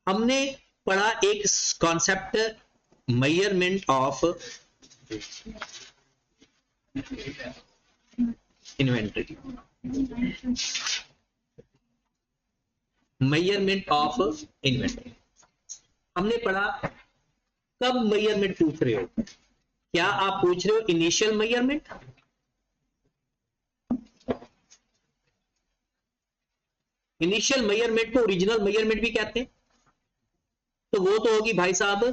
हमने पढ़ा एक concept measurement of inventory, measurement of inventory हमने पढ़ा। कब मेजरमेंट पूछ रहे हो? क्या आप पूछ रहे हो इनिशियल मेजरमेंट? इनिशियल मेजरमेंट को ओरिजिनल मेजरमेंट भी कहते हैं। तो वो तो होगी भाई साहब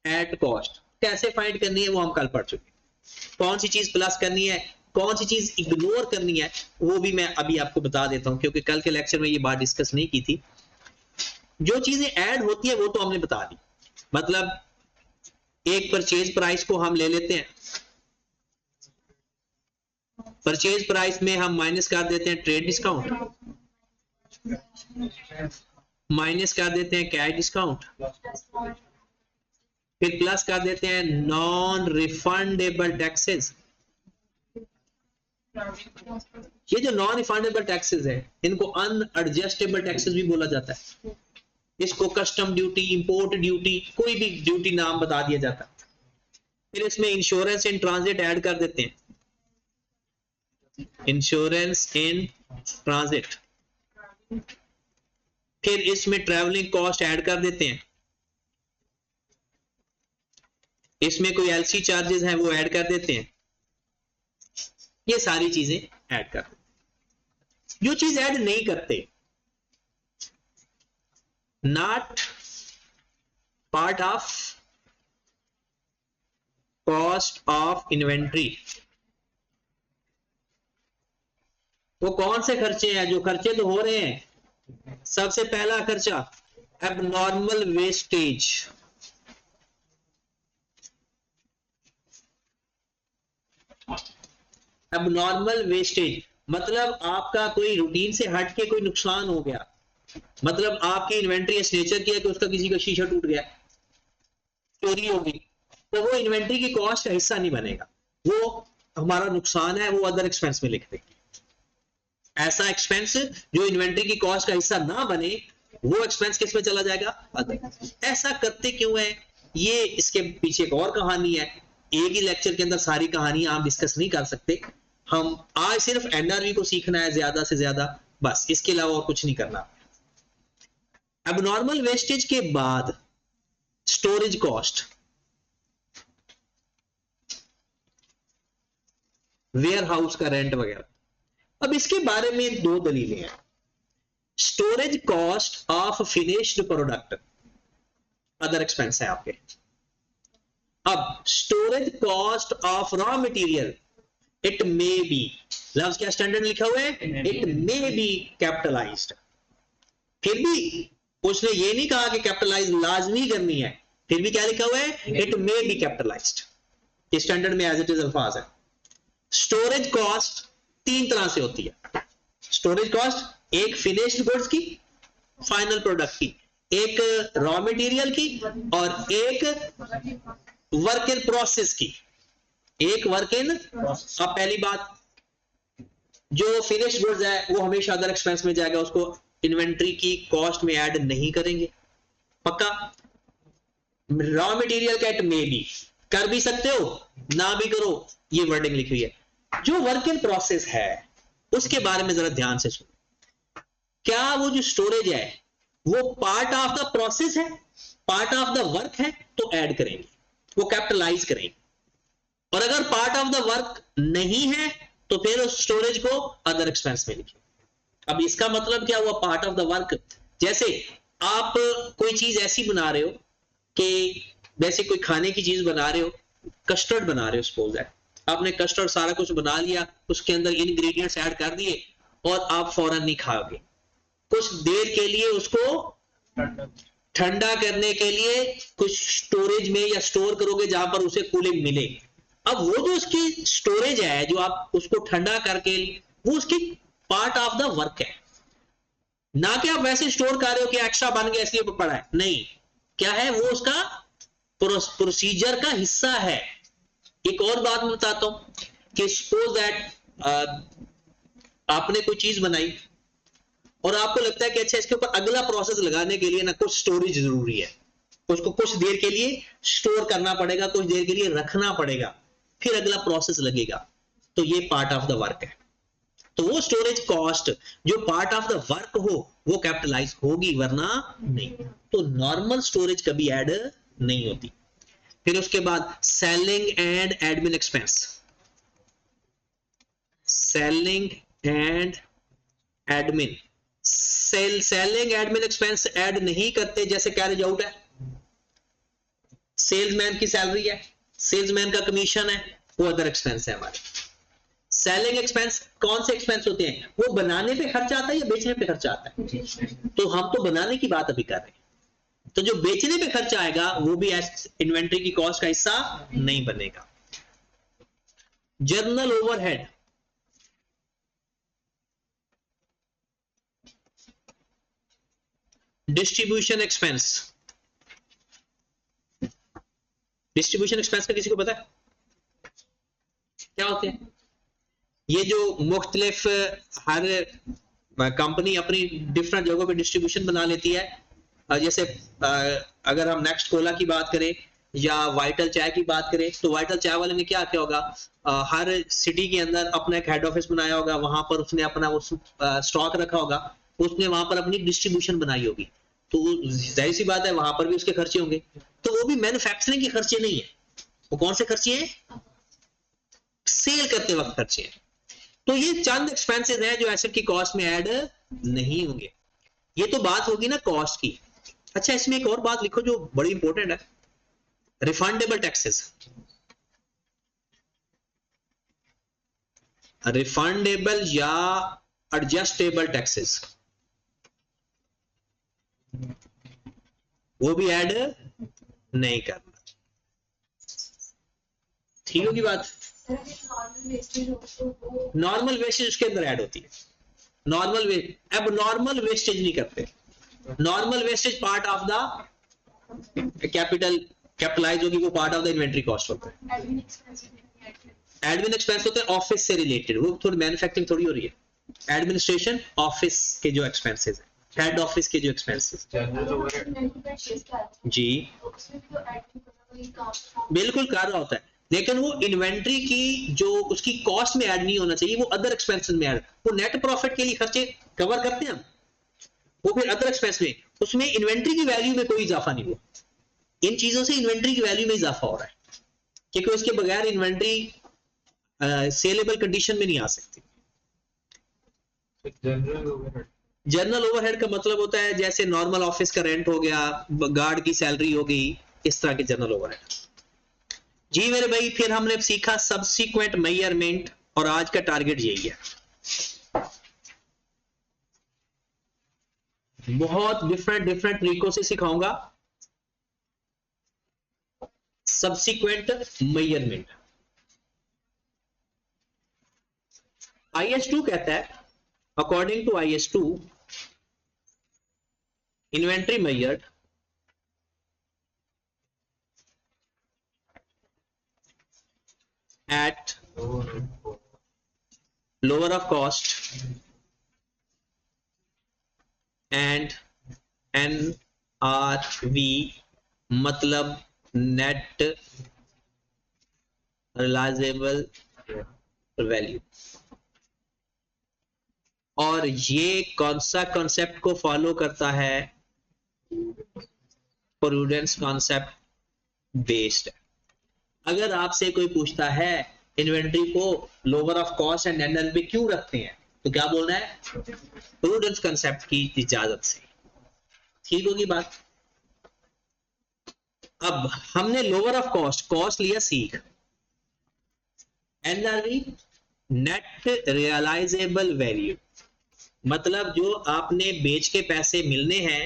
एट कॉस्ट। कैसे फाइंड करनी है वो हम कल पढ़ चुके। कौन सी चीज प्लस करनी है, कौन सी चीज इग्नोर करनी है, वो भी मैं अभी आपको बता देता हूं, क्योंकि कल के लेक्चर में ये बात डिस्कस नहीं की थी। जो चीजें ऐड होती है वो तो हमने बता दी। मतलब एक परचेज प्राइस को हम ले लेते हैं, परचेज प्राइस में हम माइनस कर देते हैं ट्रेड डिस्काउंट, माइनस कर देते हैं कैश डिस्काउंट, फिर प्लस कर देते हैं नॉन रिफंडेबल टैक्सेस। ये जो नॉन रिफंडेबल टैक्सेस है इनको अनएडजस्टेबल टैक्सेस भी बोला जाता है। इसको कस्टम ड्यूटी, इंपोर्ट ड्यूटी, कोई भी ड्यूटी नाम बता दिया जाता है। फिर इसमें इंश्योरेंस इन ट्रांजिट ऐड कर देते हैं, इंश्योरेंस इन ट्रांजिट। फिर इसमें ट्रैवलिंग कॉस्ट ऐड कर देते हैं, इसमें कोई एलसी चार्जेस हैं वो ऐड कर देते हैं। ये सारी चीजें ऐड कर देते हैं। जो चीज ऐड नहीं करते, not part of cost of inventory, वो कौन से खर्चे हैं? जो खर्चे तो हो रहे हैं, सबसे पहला खर्चा एबनॉर्मल वेस्टेज। एबनॉर्मल वेस्टेज मतलब आपका कोई रूटीन से हट के कोई नुकसान हो गया, मतलब आपकी इन्वेंट्री इस नेचर की है कि उसका किसी का शीशा टूट गया, चोरी हो गई, तो वो इन्वेंट्री की कॉस्ट का हिस्सा नहीं बनेगा, वो हमारा नुकसान है, वो अदर एक्सपेंस में लिख देंगे। ऐसा एक्सपेंस जो इन्वेंट्री की कॉस्ट का हिस्सा ना बने, वो एक्सपेंस किस में चला जाएगा? अदर। ऐसा करते क्यों है? ये इसके पीछे एक और कहानी है। एक ही लेक्चर के अंदर सारी कहानी आप डिस्कस नहीं कर सकते। हम आज सिर्फ एनआरवी को सीखना है ज्यादा से ज्यादा, बस, इसके अलावा और कुछ नहीं करना। एबनॉर्मल वेस्टेज के बाद स्टोरेज कॉस्ट, वेयर हाउस का रेंट वगैरह। अब इसके बारे में दो दलीलें हैं। Storage cost of finished product other expense है आपके। अब storage cost of raw material, it may be, लफ्ज क्या स्टैंडर्ड लिखा हुआ है? It may be capitalised. फिर भी उसने ये नहीं कहा कि कैपिटलाइज लाजमी करनी है, फिर भी क्या लिखा हुआ है? It may be capitalised. Standard में एज इट इज अल्फाज है। स्टोरेज कॉस्ट तीन तरह से होती है। स्टोरेज कॉस्ट एक फिनिश्ड गुड्स की, फाइनल प्रोडक्ट की, एक रॉ मटेरियल की, और एक वर्क इन प्रोसेस की। एक वर्क इन, अब पहली बात, जो फिनिश्ड गुड्स है वो हमेशा अदर एक्सपेंस में जाएगा, उसको इन्वेंट्री की कॉस्ट में ऐड नहीं करेंगे, पक्का। रॉ मटेरियल का इट मे बी, कर भी सकते हो, ना भी करो, ये वर्डिंग लिखी हुई है। जो वर्क इन प्रोसेस है उसके बारे में जरा ध्यान से सुनो। क्या वो जो स्टोरेज है वो पार्ट ऑफ द प्रोसेस है, पार्ट ऑफ द वर्क है, तो ऐड करेंगे, वो कैपिटलाइज करेंगे। और अगर पार्ट ऑफ द वर्क नहीं है तो फिर उस स्टोरेज को अदर एक्सपेंस में लिखिए। अब इसका मतलब क्या हुआ पार्ट ऑफ द वर्क? जैसे आप कोई चीज ऐसी बना रहे हो कि, जैसे कोई खाने की चीज बना रहे हो, कस्टर्ड बना रहे हो, सपोज है, आपने कस्टर्ड सारा कुछ बना लिया, उसके अंदर इंग्रेडिएंट्स ऐड कर दिए और आप फौरन नहीं खाओगे, कुछ देर के लिए उसको ठंडा करने के लिए कुछ स्टोरेज में या स्टोर करोगे जहां पर उसे कूलिंग मिले। अब वो जो उसकी स्टोरेज है, जो आप उसको ठंडा करके, वो उसकी पार्ट ऑफ द वर्क है, ना कि आप वैसे स्टोर कर रहे हो कि एक्स्ट्रा बन गया इसलिए पड़ा है, नहीं, क्या है वो उसका प्रोसीजर का हिस्सा है। एक और बात मैं बताता हूं कि सपोज दैट आपने कोई चीज बनाई, और आपको लगता है कि अच्छा इसके ऊपर अगला प्रोसेस लगाने के लिए ना कुछ स्टोरेज जरूरी है, उसको कुछ देर के लिए स्टोर करना पड़ेगा, कुछ देर के लिए रखना पड़ेगा, फिर अगला प्रोसेस लगेगा, तो ये पार्ट ऑफ द वर्क है। तो वो स्टोरेज कॉस्ट जो पार्ट ऑफ द वर्क हो वो कैपिटलाइज होगी, वरना नहीं। तो नॉर्मल स्टोरेज कभी ऐड नहीं होती। फिर उसके बाद selling and admin expense, selling and admin, selling admin expense add नहीं करते, जैसे कैरेज आउट है, सेल्समैन की सैलरी है, सेल्समैन का कमीशन है, वो अदर एक्सपेंस है हमारे। सेलिंग एक्सपेंस कौन से एक्सपेंस होते हैं, वो बनाने पे खर्चा आता है या बेचने पे खर्चा आता है, तो हम तो बनाने की बात अभी कर रहे हैं। तो जो बेचने पे खर्चा आएगा वो भी इन्वेंट्री की कॉस्ट का हिस्सा नहीं बनेगा। Journal overhead, distribution expense, distribution expense का किसी को पता है क्या होते हैं? ये जो मुख्तलिफ हर कंपनी अपनी डिफरेंट जगहों पे डिस्ट्रीब्यूशन बना लेती है, जैसे अगर हम नेक्स्ट कोला की बात करें या वाइटल चाय की बात करें, तो वाइटल चाय वाले ने क्या किया होगा, हर सिटी के अंदर अपना एक हेड ऑफिस बनाया होगा, वहां पर उसने अपना वो स्टॉक रखा होगा, उसने वहां पर अपनी डिस्ट्रीब्यूशन बनाई होगी, तो जाहिर सी बात है वहां पर भी उसके खर्चे होंगे। तो वो भी मैन्युफैक्चरिंग के खर्चे नहीं है, वो कौन से खर्चे हैं, सेल करते वक्त खर्चे हैं। तो ये चंद एक्सपेंसेस हैं जो एसेट की कॉस्ट में ऐड नहीं होंगे। ये तो बात होगी ना कॉस्ट की। अच्छा, इसमें एक और बात लिखो जो बड़ी इंपॉर्टेंट है, रिफंडेबल टैक्सेस, रिफंडेबल या एडजस्टेबल टैक्सेस, वो भी ऐड नहीं करना। ठीक होगी बात? नॉर्मल वेस्टेज उसके अंदर ऐड होती है, नॉर्मल वेस्ट, अब नॉर्मल वेस्टेज नहीं करते, normal wastage part of the capitalize होगी, वो part of the inventory cost होता है। एडमिन एक्सपेंस होते हैं ऑफिस से रिलेटेड, वो थोड़ी मैन्युफैक्चरिंग थोड़ी हो रही है। एडमिनिस्ट्रेशन ऑफिस के जो एक्सपेंसेस है, हेड ऑफिस के जो एक्सपेंसेस जी बिल्कुल कर रहा होता है, लेकिन वो इन्वेंट्री की जो उसकी कॉस्ट में ऐड नहीं होना चाहिए, वो अदर एक्सपेंसेस में ऐड, वो नेट प्रॉफिट के लिए खर्चे कवर करते हैं हम, वो फिर अदर एक्सपेंस में, उसमें इन्वेंट्री की वैल्यू में कोई इजाफा नहीं हुआ। इन चीजों से इन्वेंट्री की वैल्यू में इजाफा हो रहा है, क्योंकि उसके बगैर इन्वेंट्री सेलेबल कंडीशन में नहीं आ सकती। जनरल ओवरहेड का मतलब होता है जैसे नॉर्मल ऑफिस का रेंट हो गया, गार्ड की सैलरी हो गई, इस तरह के जनरल ओवरहेड। जी मेरे भाई, फिर हमने सीखा सब्सिक्वेंट मेजरमेंट, और आज का टारगेट यही है। बहुत डिफरेंट तरीकों से सिखाऊंगा सब्सिक्वेंट मेजरमेंट। IS2 कहता है, according to IS2, inventory measured at lower of cost and NRV, मतलब नेट रिलायजेबल वैल्यू। और ये कौन सा कॉन्सेप्ट को फॉलो करता है, प्रूडेंस कॉन्सेप्ट बेस्ड। अगर आपसे कोई पूछता है इन्वेंट्री को lower of cost and NLP क्यों रखते हैं, तो क्या बोलना है, प्रूडेंस कॉन्सेप्ट की इजाजत से। ठीक होगी बात? अब हमने लोअर ऑफ कॉस्ट लिया सीख, एनआरवी नेट रियलाइजेबल वैल्यू, मतलब जो आपने बेच के पैसे मिलने हैं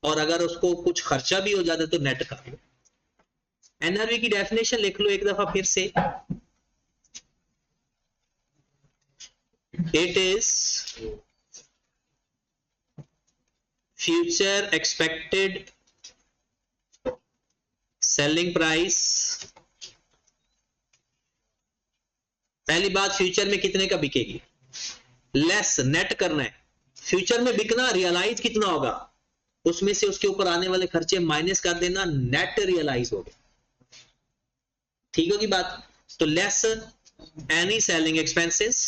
और अगर उसको कुछ खर्चा भी हो जाता है तो नेट कर लो। एनआरवी की डेफिनेशन लिख लो एक दफा फिर से, it is future expected selling price. पहली बात, फ्यूचर में कितने का बिकेगी, लेस नेट करना है, फ्यूचर में बिकना रियलाइज कितना होगा, उसमें से उसके ऊपर आने वाले खर्चे माइनस कर देना, नेट रियलाइज हो गया। ठीक होगी बात। तो less any selling expenses,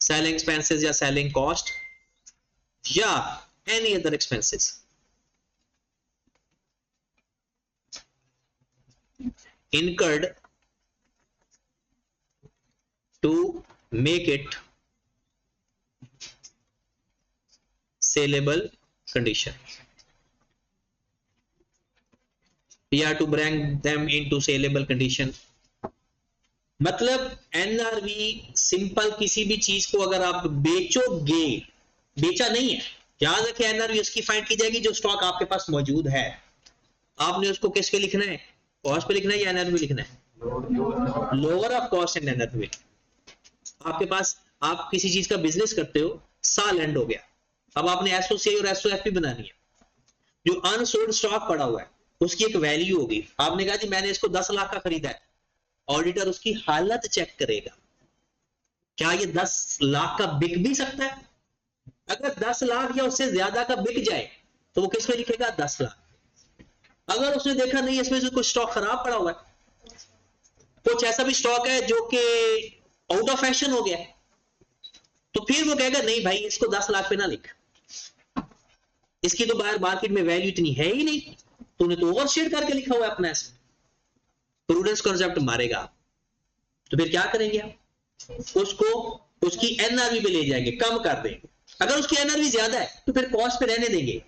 selling expenses या सेलिंग कॉस्ट या any other expenses incurred to make it saleable condition या to bring them into saleable condition। मतलब एनआरवी सिंपल किसी भी चीज को अगर आप बेचोगे, बेचा नहीं है, याद रखें एनआरवी उसकी फाइंड की जाएगी जो स्टॉक आपके पास मौजूद है। आपने उसको किस पे लिखना है, कॉस्ट पे लिखना है या एनआरवी लिखना है, lower of cost and NRV. आपके पास, आप किसी चीज का बिजनेस करते हो, साल एंड हो गया, अब आपने एसओसी और एसओएफपी बनानी है। जो अनसोल्ड स्टॉक पड़ा हुआ है उसकी एक वैल्यू होगी। आपने कहा जी मैंने इसको 10 लाख का खरीदा है, ऑडिटर उसकी हालत चेक करेगा, क्या ये 10 लाख का बिक भी सकता है। अगर 10 लाख या उससे ज्यादा का बिक जाए तो वो किस पे लिखेगा, 10 लाख। अगर उसने देखा नहीं इसमें से कुछ स्टॉक खराब पड़ा हुआ है, कुछ ऐसा भी स्टॉक है जो कि आउट ऑफ फैशन हो गया, तो फिर वो कहेगा नहीं भाई इसको 10 लाख पे ना लिख, इसकी तो बाहर मार्केट में वैल्यू इतनी है ही नहीं, तूने तो ओवरशेड करके लिखा हुआ है अपना। प्रूडेंस कॉन्सेप्ट मारेगा। तो फिर क्या करेंगे आप, उसको उसकी एनआरवी पे ले जाएंगे, कम कर देंगे। अगर उसकी एनआरवी ज्यादा है तो फिर कॉस्ट पे रहने देंगे,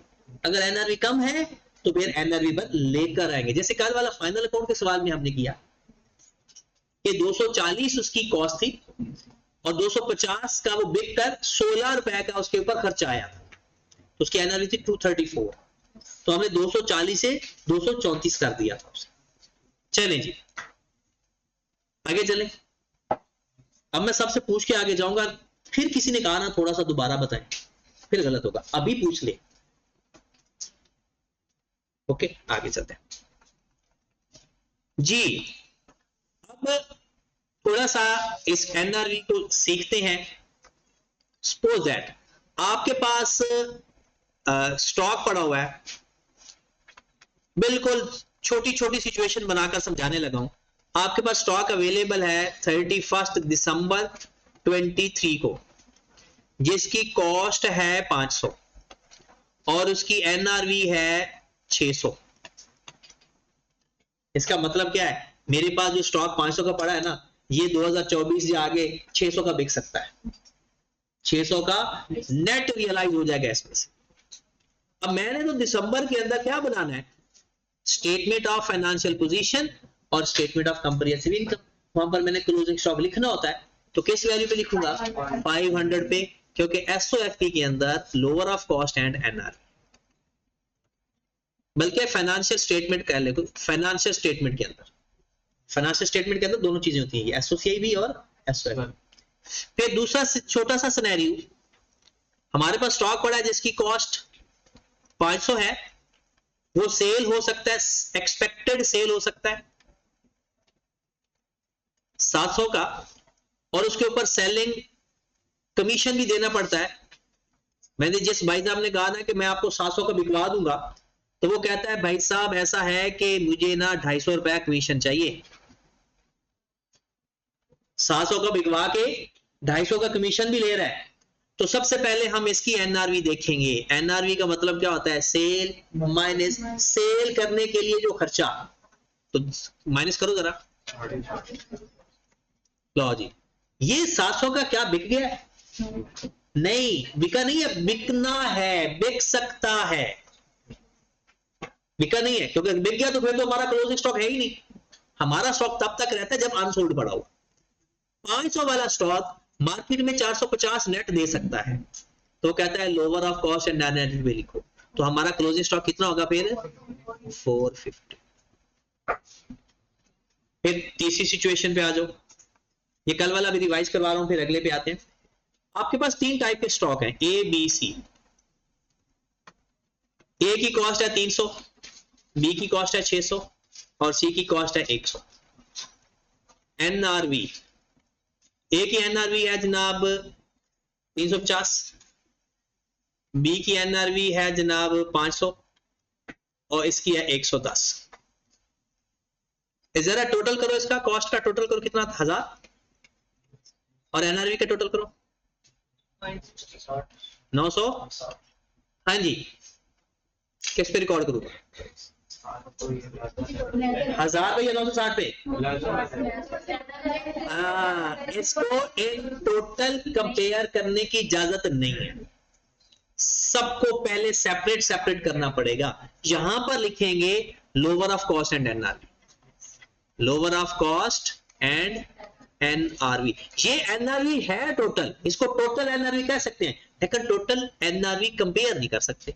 अगर एनआरवी कम है तो फिर एनआरवी पर लेकर आएंगे। जैसे कल वाला फाइनल अकाउंट के सवाल में हमने किया कि 240 उसकी कॉस्ट थी और 250 का वो बिक कर 16 रुपए का उसके ऊपर खर्चा आया था, तो उसकी एनआरवी थी 234, तो हमने 240 से 234 कर दिया था उसे। चलें जी आगे चलें। अब मैं सबसे पूछ के आगे जाऊंगा, फिर किसी ने कहा ना थोड़ा सा दोबारा बताएं, फिर गलत होगा, अभी पूछ ले। ओके आगे चलते हैं जी। अब थोड़ा सा इस एनआरवी को सीखते हैं। सपोज दैट आपके पास स्टॉक पड़ा हुआ है, बिल्कुल छोटी छोटी सिचुएशन बनाकर समझाने लगा हूं। आपके पास स्टॉक अवेलेबल है 31 दिसंबर 23 को, जिसकी कॉस्ट है 500 और उसकी एनआरवी है 600। इसका मतलब क्या है, मेरे पास जो स्टॉक 500 का पड़ा है ना, ये 2024 या आगे 600 का बिक सकता है, 600 का नेट रियलाइज हो जाएगा इसमें से। अब मैंने तो दिसंबर के अंदर क्या बनाना है, स्टेटमेंट ऑफ फाइनेंशियल पोजीशन और स्टेटमेंट ऑफ कंप्रिहेंसिव इनकम। वहां पर मैंने क्लोजिंग स्टॉक लिखना होता है, तो किस वैल्यू पे लिखूंगा, 500 पे, क्योंकि एसओएफपी के अंदर lower of cost and NR, बल्कि फाइनेंशियल स्टेटमेंट कह ले, फाइनेंशियल स्टेटमेंट के अंदर, फाइनेंशियल स्टेटमेंट के अंदर दोनों चीजें होती हैं, एसओसीआई भी और एसओएफ। फिर दूसरा छोटा सा सिनेरियो, हमारे पास स्टॉक पड़ा है जिसकी कॉस्ट 500 है, वो सेल हो सकता है, एक्सपेक्टेड सेल हो सकता है 700 का, और उसके ऊपर सेलिंग कमीशन भी देना पड़ता है। मैंने जिस भाई साहब ने कहा ना कि मैं आपको 700 का बिकवा दूंगा, तो वो कहता है भाई साहब ऐसा है कि मुझे ना 250 रुपया कमीशन चाहिए, 700 का बिकवा के 250 का कमीशन भी ले रहा है। तो सबसे पहले हम इसकी एनआरवी देखेंगे। एनआरवी का मतलब क्या होता है, सेल माइनस सेल करने के लिए जो खर्चा, तो माइनस करो जरा, लो जी, ये 700 का क्या बिक गया है, नहीं बिका नहीं है, बिकना है, बिक सकता है, बिका नहीं है, क्योंकि बिक गया तो फिर तो हमारा क्लोजिंग स्टॉक है ही नहीं। हमारा स्टॉक तब तक रहता है जब अनसोल्ड पड़ा हुआ। 500 वाला स्टॉक मार्केट में 450 नेट दे सकता है, तो कहता है lower of cost and net पे लिखो, तो हमारा क्लोजिंग स्टॉक कितना होगा फिर 450। फिर तीसरी सिचुएशन पे आ जाओ, ये कल वाला भी रिवाइज करवा रहा हूं, फिर अगले पे आते हैं। आपके पास 3 टाइप के स्टॉक हैं, ए बी सी। ए की कॉस्ट है 300, बी की कॉस्ट है 600 और सी की कॉस्ट है 100। एनआरवी, ए की एनआरवी है जनाब 350, बी की एनआरवी है जनाब 500 और इसकी है 110। जरा टोटल करो, इसका कॉस्ट का टोटल करो कितना, 1000, और एनआरवी का टोटल करो 900। हाँ जी, किस पे रिकॉर्ड करूंगा, 1000 पे या 960 पे? इसको इन टोटल कंपेयर करने की इजाजत नहीं है, सबको पहले सेपरेट सेपरेट करना पड़ेगा। यहां पर लिखेंगे lower of cost and NRV, lower of cost and NRV. ये एनआरवी है टोटल, इसको टोटल एनआरवी कह सकते हैं, लेकिन टोटल एनआरवी कंपेयर नहीं कर सकते।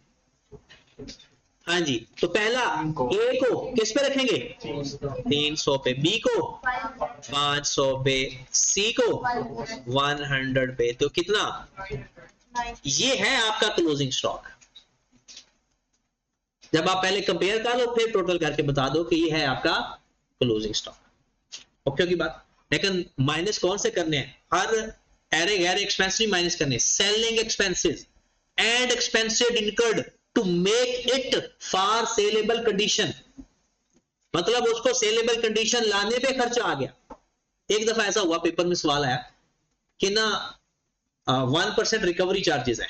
हाँ जी, तो पहला ए को किस पे रखेंगे, 300 पे, बी को 500 पे, सी को 100 पे, तो कितना, ये है आपका क्लोजिंग स्टॉक। जब आप पहले कंपेयर कर लो फिर टोटल करके बता दो कि ये है आपका क्लोजिंग स्टॉक। ओके की बात। लेकिन माइनस कौन से करने हैं, हर एरे गैर एक्सपेंस नहीं माइनस करने, selling expenses and expenses incurred to make it for saleable condition, मतलब उसको सेलेबल कंडीशन लाने पे खर्चा आ गया। एक दफा ऐसा हुआ, पेपर में सवाल आया कि ना 1% रिकवरी चार्जेस है,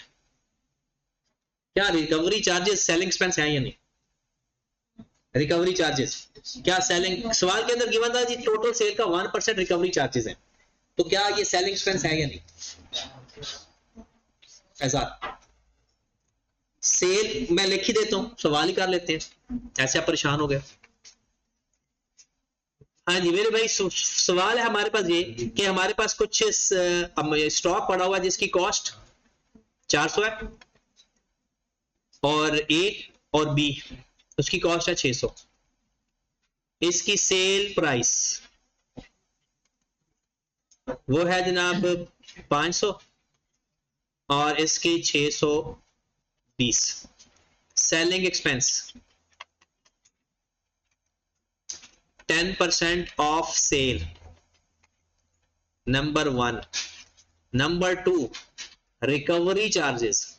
क्या रिकवरी चार्जेस सेलिंग एक्सपेंस है या नहीं, रिकवरी चार्जेस क्या सेलिंग, सवाल के अंदर गिवन था जी टोटल सेल का 1% रिकवरी चार्जेस है, तो क्या ये सेलिंग एक्सपेंस है या नहीं। ऐसा सेल मैं लिख ही देता हूं, सवाल ही कर लेते हैं, ऐसे आप परेशान हो गए। हाँ जी मेरे भाई, सवाल है हमारे पास ये कि हमारे पास कुछ स्टॉक पड़ा हुआ जिसकी कॉस्ट 400 है, और ए और बी उसकी कॉस्ट है 600, इसकी सेल प्राइस वो है जनाब 500 और इसकी 620। Selling expense 10% of sale, number 1। Number 2 recovery charges,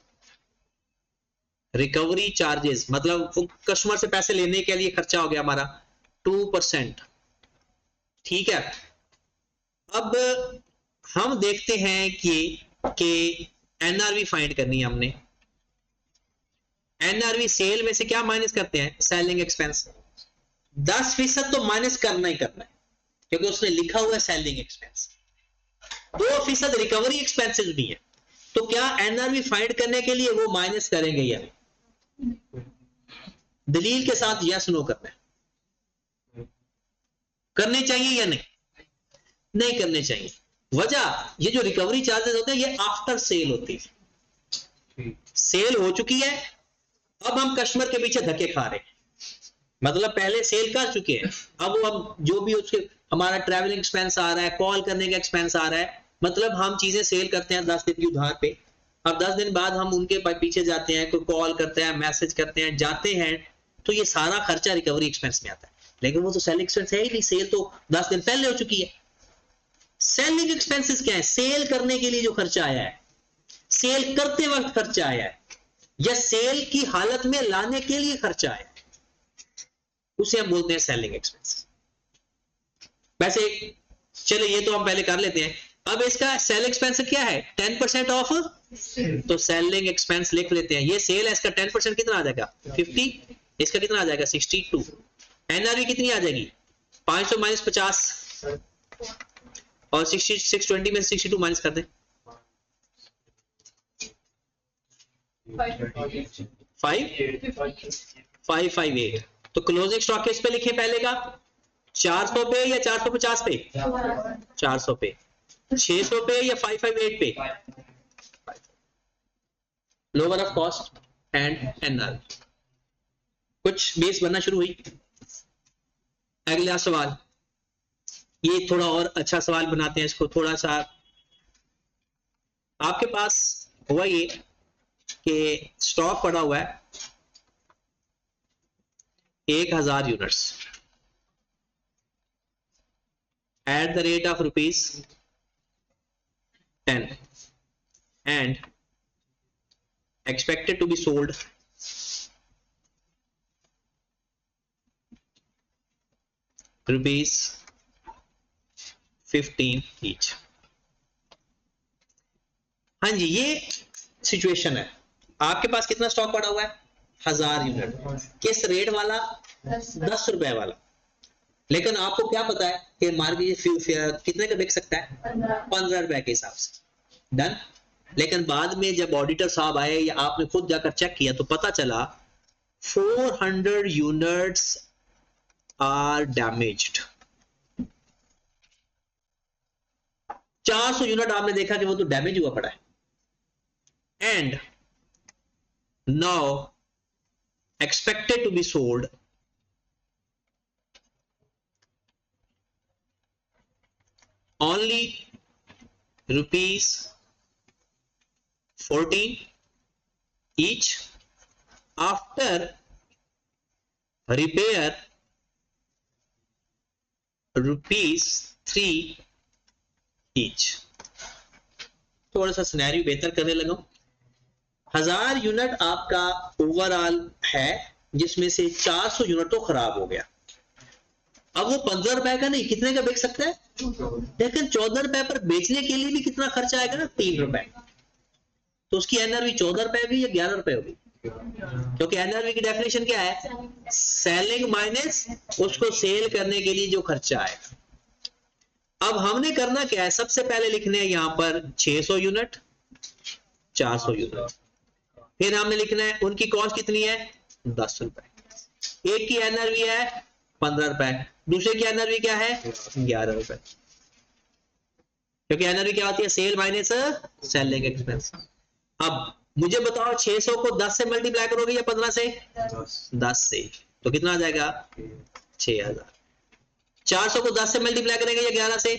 recovery charges मतलब कस्टमर से पैसे लेने के लिए खर्चा हो गया हमारा 2%, ठीक है। अब हम देखते हैं कि एनआरवी फाइंड करनी है हमने, एनआरवी सेल में से क्या माइनस करते हैं, सेलिंग एक्सपेंस, 10% तो माइनस करना ही करना है क्योंकि उसने लिखा हुआ है सेलिंग एक्सपेंस, 2% रिकवरी एक्सपेंसेस भी है, तो क्या एनआरवी फाइंड करने के लिए वो माइनस करेंगे या नहीं, दलील के साथ यस नो करना है, करने चाहिए या नहीं, नहीं करने चाहिए। वजह ये जो रिकवरी चार्जेस होते हैं ये आफ्टर सेल होती है, सेल हो चुकी है अब हम कस्टमर के पीछे धक्के खा रहे हैं, मतलब पहले सेल कर चुके हैं, अब वो हम जो भी उसके हमारा ट्रैवलिंग एक्सपेंस आ रहा है, कॉल करने का एक्सपेंस आ रहा है, मतलब हम चीजें सेल करते हैं 10 दिन की उधार पे, अब 10 दिन बाद हम उनके पीछे जाते हैं, कोई कॉल करते हैं, मैसेज करते हैं, जाते हैं, तो ये सारा खर्चा रिकवरी एक्सपेंस में आता है, लेकिन वो तो सेलिंग एक्सपेंस है ही नहीं, सेल तो 10 दिन पहले हो चुकी है। सेलिंग एक्सपेंसेस क्या है, सेल करने के लिए जो खर्चा आया है, सेल करते वक्त खर्चा आया है या सेल की हालत में लाने के लिए खर्चा आया है, उसे हम बोलते हैं सेलिंग एक्सपेंस। वैसे चलो ये तो हम पहले कर लेते हैं, अब इसका सेल एक्सपेंस क्या है, 10% ऑफ, तो सेलिंग एक्सपेंस लिख लेते हैं, ये सेल है, इसका 10% कितना आ जाएगा 50, इसका कितना आ जाएगा 62, एनआरवी कितनी आ जाएगी 500 माइनस 50 और 620 में 62 माइनस कर दें 558, तो क्लोजिंग स्टॉक किस पे लिखे पहले का, 400 पे या 450 पे, 400 पे, 600 पे या 558 पे, lower of cost and NR. कुछ बेस बनना शुरू हुई। अगला सवाल, ये थोड़ा और अच्छा सवाल बनाते हैं इसको, थोड़ा सा आपके पास हुआ ये कि स्टॉक पड़ा हुआ है 1000 units at the rate of ₹10, and expected to be sold ₹15 each। हाँ जी, ये सिचुएशन है। आपके पास कितना स्टॉक पड़ा हुआ है? 1000 यूनिट। किस रेट वाला? 10 रुपए वाला। लेकिन आपको क्या पता है कि मार्केट कितने का बिक सकता है? 15 रुपए के हिसाब से। डन। लेकिन बाद में जब ऑडिटर साहब आए या आपने खुद जाकर चेक किया तो पता चला 400 यूनिट्स आर डैमेज्ड। 400 यूनिट आपने देखा कि वो तो डैमेज हुआ पड़ा है। And now expected to be sold only ₹14 each after repair ₹3 each। थोड़ा सा सिनेरियो बेहतर करने लगा। 1000 यूनिट आपका ओवरऑल है जिसमें से 400 यूनिट तो खराब हो गया। अब वो 15 रुपए का नहीं, कितने का बेच सकता है? लेकिन 14 रुपए पर बेचने के लिए भी कितना खर्चा आएगा ना? 3 रुपए। तो उसकी एनआरवी 14 रुपए होगी या 11 रुपए होगी? क्योंकि एनआरवी की डेफिनेशन क्या है? सेलिंग माइनस उसको सेल करने के लिए जो खर्चा आएगा। अब हमने करना क्या है? सबसे पहले लिखने हैं यहां पर 600 यूनिट, 400 यूनिट। फिर हमने लिखना है उनकी कॉस्ट कितनी है? 10 रुपए। एक की एनआरवी है 15 रुपए, दूसरे की एनआरवी क्या है? 11 रुपए। क्योंकि एनआरवी क्या होती है? Sale minus selling expense. अब मुझे बताओ 600 को 10 से मल्टीप्लाई करोगे या 15 से? 10 से। तो कितना आ जाएगा? 6000। 400 को 10 से मल्टीप्लाई करेंगे या 11 से?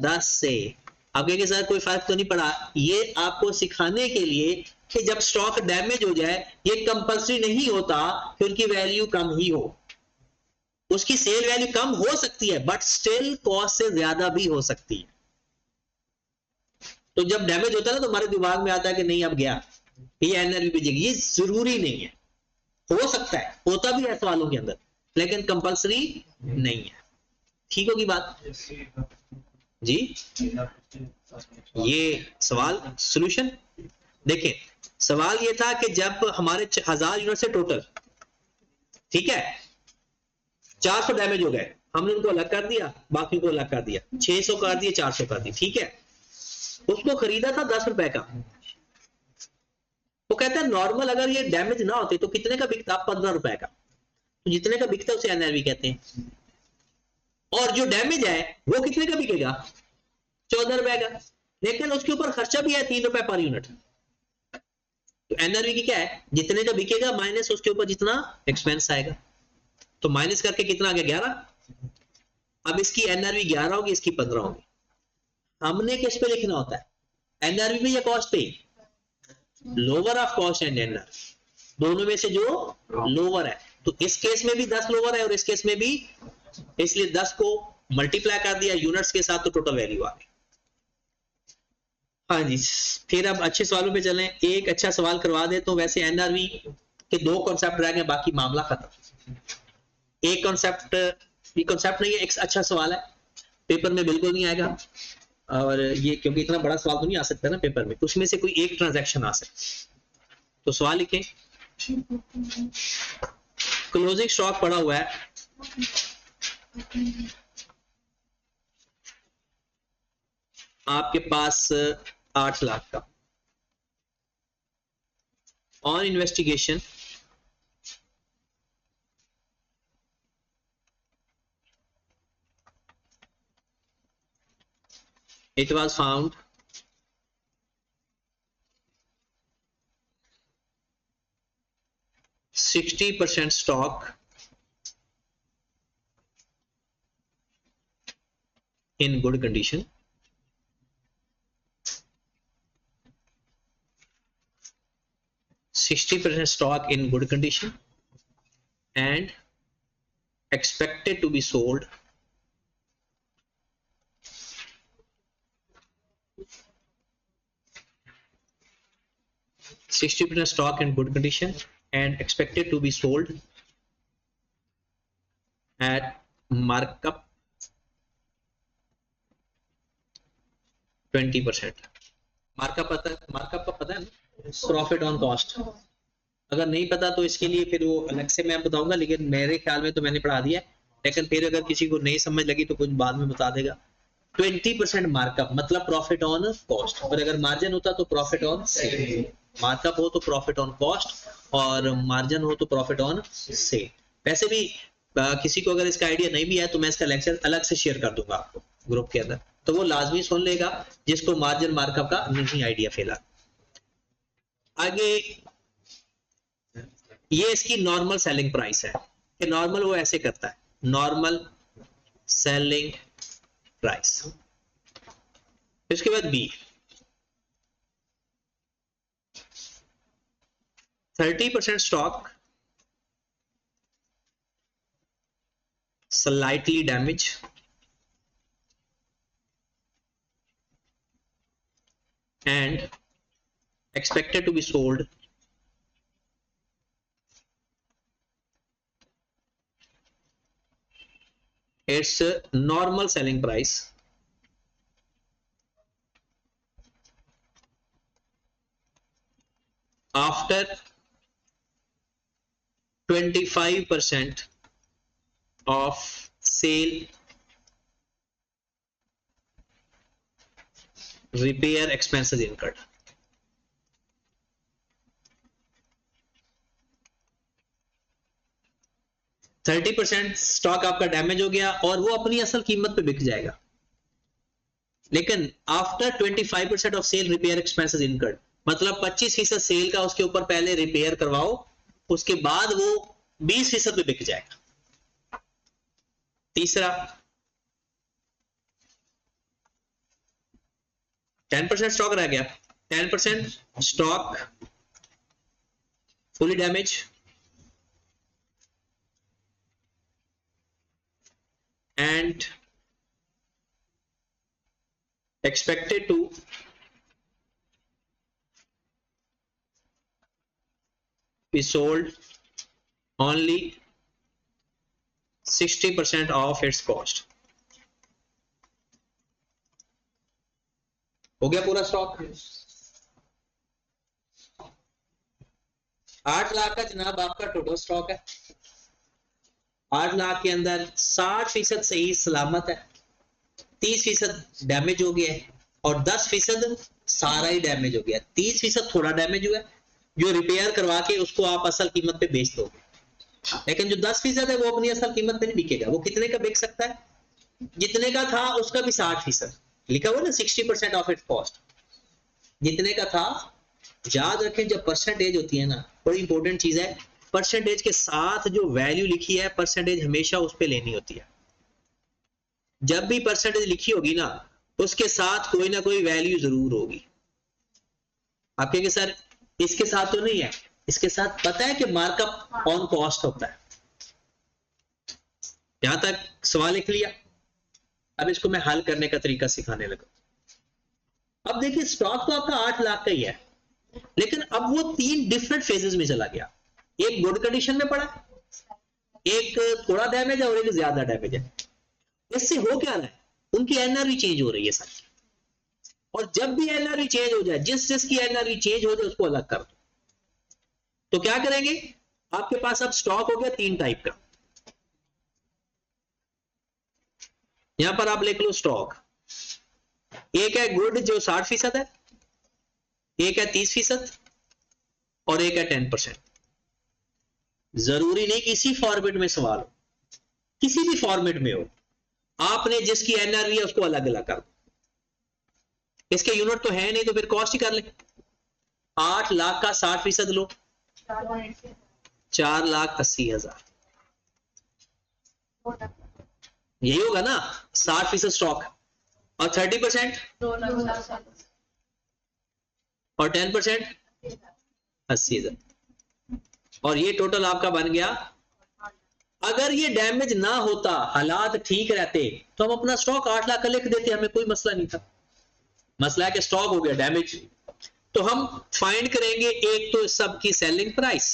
10 से। आप कहेंगे सर कोई फर्क तो नहीं पड़ा। ये आपको सिखाने के लिए कि जब स्टॉक डैमेज हो जाए ये कंपल्सरी नहीं होता कि उनकी वैल्यू कम ही हो। उसकी सेल वैल्यू कम हो सकती है बट स्टिल कॉस्ट से ज्यादा भी हो सकती है। तो जब डैमेज होता है ना तो हमारे दिमाग में आता है कि नहीं अब गया, ये एनआरवी भेजेगी। ये जरूरी नहीं है, हो सकता है, होता भी है सवालों के अंदर, लेकिन कंपल्सरी नहीं है। ठीक होगी बात जी? ये सवाल सॉल्यूशन देखें। सवाल ये था कि जब हमारे 1000 यूनिट से टोटल, ठीक है, 400 डैमेज हो गए, हमने उनको अलग कर दिया, बाकी को अलग कर दिया, 600 कर दिए, 400 कर दिए, ठीक है। उसको खरीदा था 10 रुपए का। वो कहता है नॉर्मल अगर ये डैमेज ना होते तो कितने का बिकता? 15 रुपए का। तो जितने का बिकता है उसे एनआरवी कहते हैं। और जो डैमेज है वो कितने का बिकेगा? 14 रुपए का। लेकिन उसके ऊपर खर्चा भी है 3 रुपए पर यूनिट। तो एनआरवी की क्या है? जितने का बिकेगा माइनस उसके ऊपर जितना एक्सपेंस आएगा। तो माइनस करके कितना आ गया? 11। अब इसकी एनआरवी 11 होगी, इसकी 15 होगी। हमने किस पे लिखना होता है? एनआरवी पे या कॉस्ट पे? Lower of cost and NR, दोनों में से जो लोअर है। तो इस केस में भी 10 लोअर है और इस केस में भी, इसलिए 10 को मल्टीप्लाई कर दिया यूनिट्स के साथ तो टोटल वैल्यू आ गई। हाँ जी, फिर अब अच्छे सवालों पे चलें। एक अच्छा सवाल करवा दे तो वैसे एनआरवी के 2 कॉन्सेप्ट रह गए, बाकी मामला खत्म। एक कॉन्सेप्ट, ये कॉन्सेप्ट नहीं है, एक अच्छा सवाल है, पेपर में बिल्कुल नहीं आएगा। और ये क्योंकि इतना बड़ा सवाल तो नहीं आ सकता ना पेपर में, उसमें से कोई एक ट्रांजैक्शन आ सकती। तो सवाल लिखें, क्लोजिंग स्टॉक पड़ा हुआ है आपके पास 8 लाख का। On investigation it was found %60 stock in good condition, %60 stock in good condition and expected to be sold 60% stock in good condition and expected to be sold at markup 20%. Markup का पता है, profit on cost. अगर नहीं पता तो इसके लिए फिर वो अलग से मैं बताऊंगा, लेकिन मेरे ख्याल में तो मैंने पढ़ा दिया है, लेकिन फिर अगर किसी को नहीं समझ लगी तो कुछ बाद में बता देगा। 20% मार्कअप मतलब प्रॉफिट ऑन कॉस्ट, और अगर मार्जिन होता तो प्रॉफिट ऑन सेल। मार्कअप हो तो प्रॉफिट ऑन कॉस्ट और मार्जिन हो तो प्रॉफिट ऑन सेल। वैसे भी किसी को अगर इसका आइडिया नहीं भी है तो मैं इसका लेक्चर अलग से शेयर कर दूंगा आपको ग्रुप के अंदर, तो वो लाजमी सुन लेगा जिसको मार्जिन मार्कअप का नहीं आइडिया फिलहाल। आगे ये इसकी नॉर्मल सेलिंग प्राइस है कि नॉर्मल वो ऐसे करता है, नॉर्मल सेलिंग प्राइस। इसके बाद B 30% stock slightly damaged and expected to be sold its normal selling price after 25% of sale, repair expenses incurred। Thirty percent stock आपका डैमेज हो गया और वो अपनी असल कीमत पे बिक जाएगा, लेकिन after 25% of sale repair expenses incurred, मतलब 25% सेल का उसके ऊपर पहले रिपेयर करवाओ, उसके बाद वो 20% पे बिक जाएगा। तीसरा 10% स्टॉक रह गया, 10% stock fully damage and expected to be sold only 60% of its cost। हो गया पूरा स्टॉक। 8 लाख का जनाब आपका टोटल स्टॉक है। 8 लाख के अंदर 60% सही सलामत है, 30% डैमेज हो गया है और 10% सारा ही डैमेज हो गया। 30% थोड़ा डैमेज हुआ है, जो रिपेयर करवा के उसको आप असल कीमत पे बेच दोगे, लेकिन जो 10% है वो अपनी असल कीमत पे नहीं बिकेगा। वो कितने का बिक सकता है? जितने का था उसका भी 60%, लिखा हुआ ना 60% ऑफ इट्स कॉस्ट, जितने का था। याद रखें जब परसेंटेज होती है ना, बड़ी इंपॉर्टेंट चीज है, परसेंटेज के साथ जो वैल्यू लिखी है परसेंटेज हमेशा उस पे लेनी होती है। जब भी परसेंटेज लिखी होगी ना उसके साथ कोई ना कोई वैल्यू जरूर होगी। आप कहेंगे सर इसके साथ तो नहीं है, इसके साथ पता है कि मार्कअप ऑन कॉस्ट होता है। यहां तक सवाल लिख लिया। अब इसको मैं हल करने का तरीका सिखाने लगा। अब देखिए स्टॉक तो आपका 8 लाख का ही है, लेकिन अब वो 3 डिफरेंट फेजेस में चला गया। एक गुड कंडीशन में पड़ा, एक थोड़ा डैमेज है और एक ज्यादा डैमेज है। इससे हो क्या रहा है? उनकी एनआरवी चेंज हो रही है सर, और जब भी एनआरवी चेंज हो जाए, जिस जिसकी एनआरवी चेंज हो जाए उसको अलग कर दो। तो क्या करेंगे? आपके पास अब स्टॉक हो गया 3 टाइप का। यहां पर आप लिख लो स्टॉक, एक है गुड जो 60% है, एक है 30% और एक है 10%। जरूरी नहीं किसी फॉर्मेट में सवाल हो, किसी भी फॉर्मेट में हो, आपने जिसकी एनआरवी है उसको अलग अलग कर दो। इसके यूनिट तो है नहीं तो फिर कॉस्ट ही कर ले। 8 लाख का 60% लो, 4,80,000, यही होगा ना 60% स्टॉक, और 30% और 10% 80,000, और ये टोटल आपका बन गया। अगर ये डैमेज ना होता, हालात ठीक रहते, तो हम अपना स्टॉक 8 लाख का लिख देते, हमें कोई मसला नहीं था। मसला है कि स्टॉक हो गया डैमेज, तो हम फाइंड करेंगे एक तो सबकी सेलिंग प्राइस,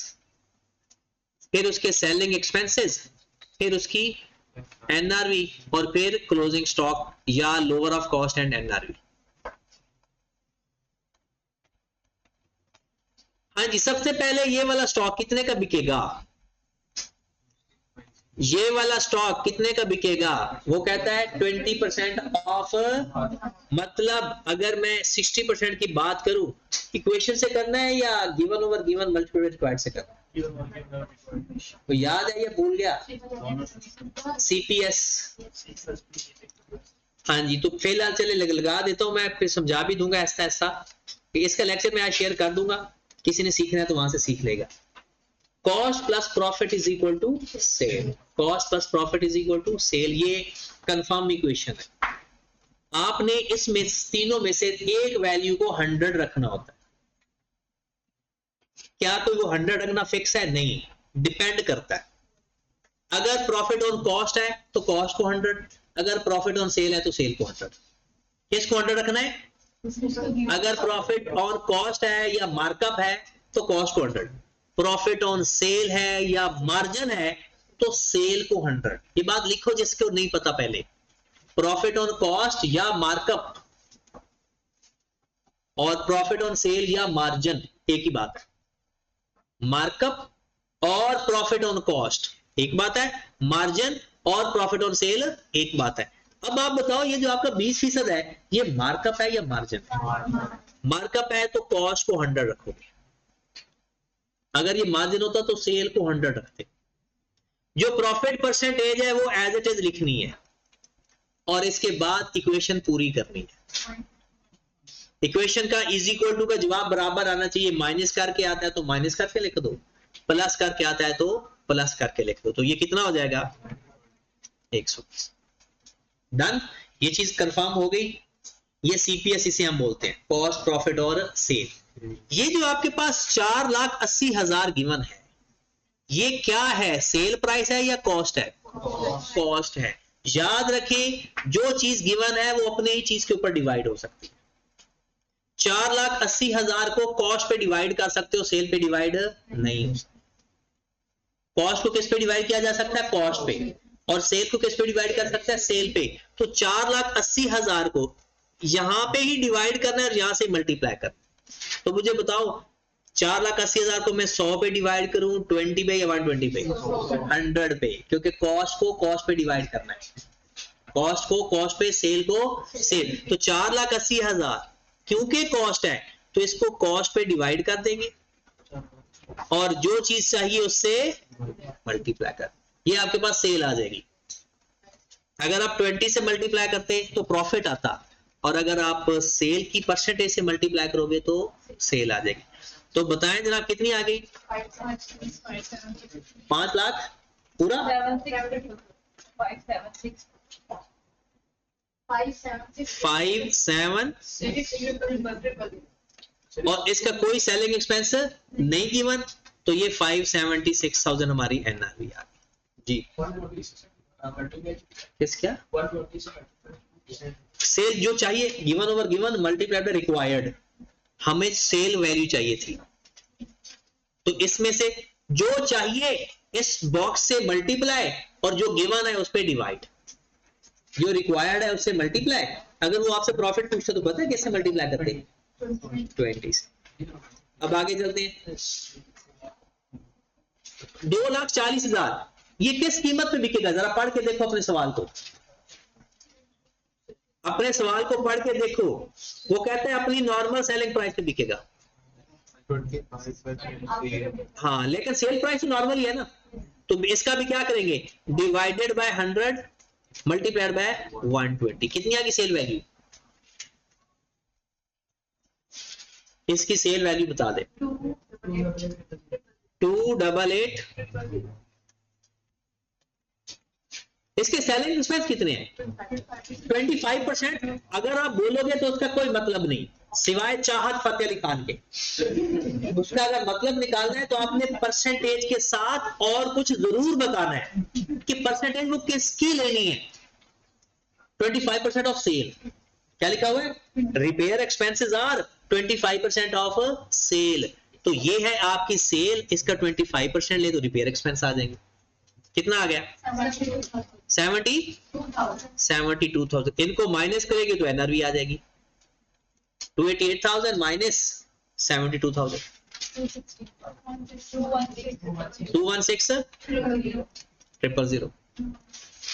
फिर उसके सेलिंग एक्सपेंसेस, फिर उसकी एनआरवी, और फिर क्लोजिंग स्टॉक या lower of cost and NRV. हाँ जी, सबसे पहले ये वाला स्टॉक कितने का बिकेगा, ये वाला स्टॉक कितने का बिकेगा, वो कहता है 20% ऑफ। मतलब अगर मैं 60% की बात करूं, इक्वेशन से करना है या given over given multiply required से करना है, तो याद है या भूल गया, सीपीएस। हाँ जी, तो फिलहाल चले लगा देता हूं मैं, फिर समझा भी दूंगा ऐसा ऐसा, इसका लेक्चर मैं आज शेयर कर दूंगा, किसी ने सीखना है तो वहां से सीख लेगा। Cost plus profit is equal to sale, cost plus profit is equal to sale, ये कंफर्म इक्वेशन है। आपने इसमें तीनों में से एक वैल्यू को 100 रखना होता है। क्या कोई वो 100 रखना फिक्स है? नहीं, डिपेंड करता है। अगर प्रॉफिट ऑन कॉस्ट है तो कॉस्ट को 100, अगर प्रॉफिट ऑन सेल है तो सेल को 100। किसको 100 रखना है? अगर प्रॉफिट ऑन कॉस्ट है या मार्कअप है तो कॉस्ट को 100, प्रॉफिट ऑन सेल है या मार्जिन है तो सेल को 100। ये बात लिखो जिसको नहीं पता पहले, प्रॉफिट ऑन कॉस्ट या मार्कअप और प्रॉफिट ऑन सेल या मार्जिन एक ही बात है। मार्कअप और प्रॉफिट ऑन कॉस्ट एक बात है, मार्जिन और प्रॉफिट ऑन सेल एक बात है। अब आप बताओ, ये जो आपका 20% है, ये मार्कअप है या मार्जिन है? मार्कअप है तो कॉस्ट को 100 रखोगे, अगर ये मार्जिन होता तो सेल को 100 रखते। जो प्रॉफिट परसेंटेज है वो एज इट इज लिखनी है और इसके बाद इक्वेशन पूरी करनी है। इक्वेशन का इज इक्वल टू का जवाब बराबर आना चाहिए, माइनस करके आता है तो माइनस करके लिख दो, प्लस करके आता है तो प्लस करके लिख दो, तो ये कितना हो जाएगा 120। डन, ये चीज कंफर्म हो गई। ये सीपीएस इसे हम बोलते हैं, कॉस्ट प्रॉफिट और सेल। ये जो आपके पास 4,80,000 गिवन है, ये क्या है, सेल प्राइस है या कॉस्ट है? कॉस्ट है। याद रखें, जो चीज गिवन है वो अपने ही चीज के ऊपर डिवाइड हो सकती है। 4,80,000 को कॉस्ट पे डिवाइड कर सकते हो, सेल पे डिवाइड नहीं हो सकता। कॉस्ट को किस पे डिवाइड किया जा सकता है? कॉस्ट पे। और सेल को किस पे डिवाइड कर सकता है? सेल पे। तो 4,80,000 को यहां पे ही डिवाइड करना है और यहां से मल्टीप्लाई करना। तो मुझे बताओ, 4,80,000 को मैं 100 पे डिवाइड करूं, 20 पे या 120 पे? 100 पे, क्योंकि कॉस्ट को कॉस्ट पे डिवाइड करना है, कॉस्ट को कॉस्ट पे, सेल को सेल। तो 4,80,000 क्योंकि कॉस्ट है तो इसको कॉस्ट पे डिवाइड कर देंगे और जो चीज चाहिए उससे मल्टीप्लाई कर, ये आपके पास सेल आ जाएगी। अगर आप 20 से मल्टीप्लाई करते तो प्रॉफिट आता, और अगर आप सेल की परसेंटेज से मल्टीप्लाई करोगे तो सेल आ जाएगी। तो बताएं जनाब कितनी आ गई? 5 लाख पूरा, 576, और इसका कोई सेलिंग एक्सपेंस नहीं गिवन, तो ये 576,000 हमारी एनआरवी आ गई जी। किस क्या सेल जो चाहिए, given over given multiply by required, हमें सेल वैल्यू चाहिए थी, तो इसमें से जो चाहिए इस बॉक्स से मल्टीप्लाई और जो गिवन है उस पर डिवाइड, जो रिक्वायर्ड है उससे मल्टीप्लाई। अगर वो आपसे प्रॉफिट पूछते तो पता है किससे मल्टीप्लाई करते हैं? 20 से। अब आगे चलते हैं। 2,40,000 ये किस कीमत पे बिकेगा? जरा पढ़ के देखो अपने सवाल को, अपने सवाल को पढ़ के देखो। वो कहते हैं अपनी नॉर्मल सेलिंग प्राइस पे बिकेगा। हाँ, लेकिन सेल प्राइस तो नॉर्मल ही है ना, तो इसका भी क्या करेंगे? Divided by 100 multiplied by 120। कितनी आ गई सेल वैल्यू? इसकी सेल वैल्यू बता दे। 288। इसके सेलिंग एक्सपेंस कितने हैं? 25%। अगर आप बोलोगे तो उसका कोई मतलब नहीं, सिवाय चाहत फतेह अली खान के। उसका अगर मतलब निकालना है तो आपने परसेंटेज के साथ और कुछ जरूर बताना है कि परसेंटेज वो किसकी लेनी है। 25% ऑफ सेल क्या लिखा हुआ है? Repair expenses are 25% of sale, तो ये है आपकी सेल, इसका 25% ले तो रिपेयर एक्सपेंस आ जाएंगे। कितना आ गया? 72,000। इनको माइनस करेंगे तो एनआरवी आ जाएगी 288,000 माइनस 72,000 216,000।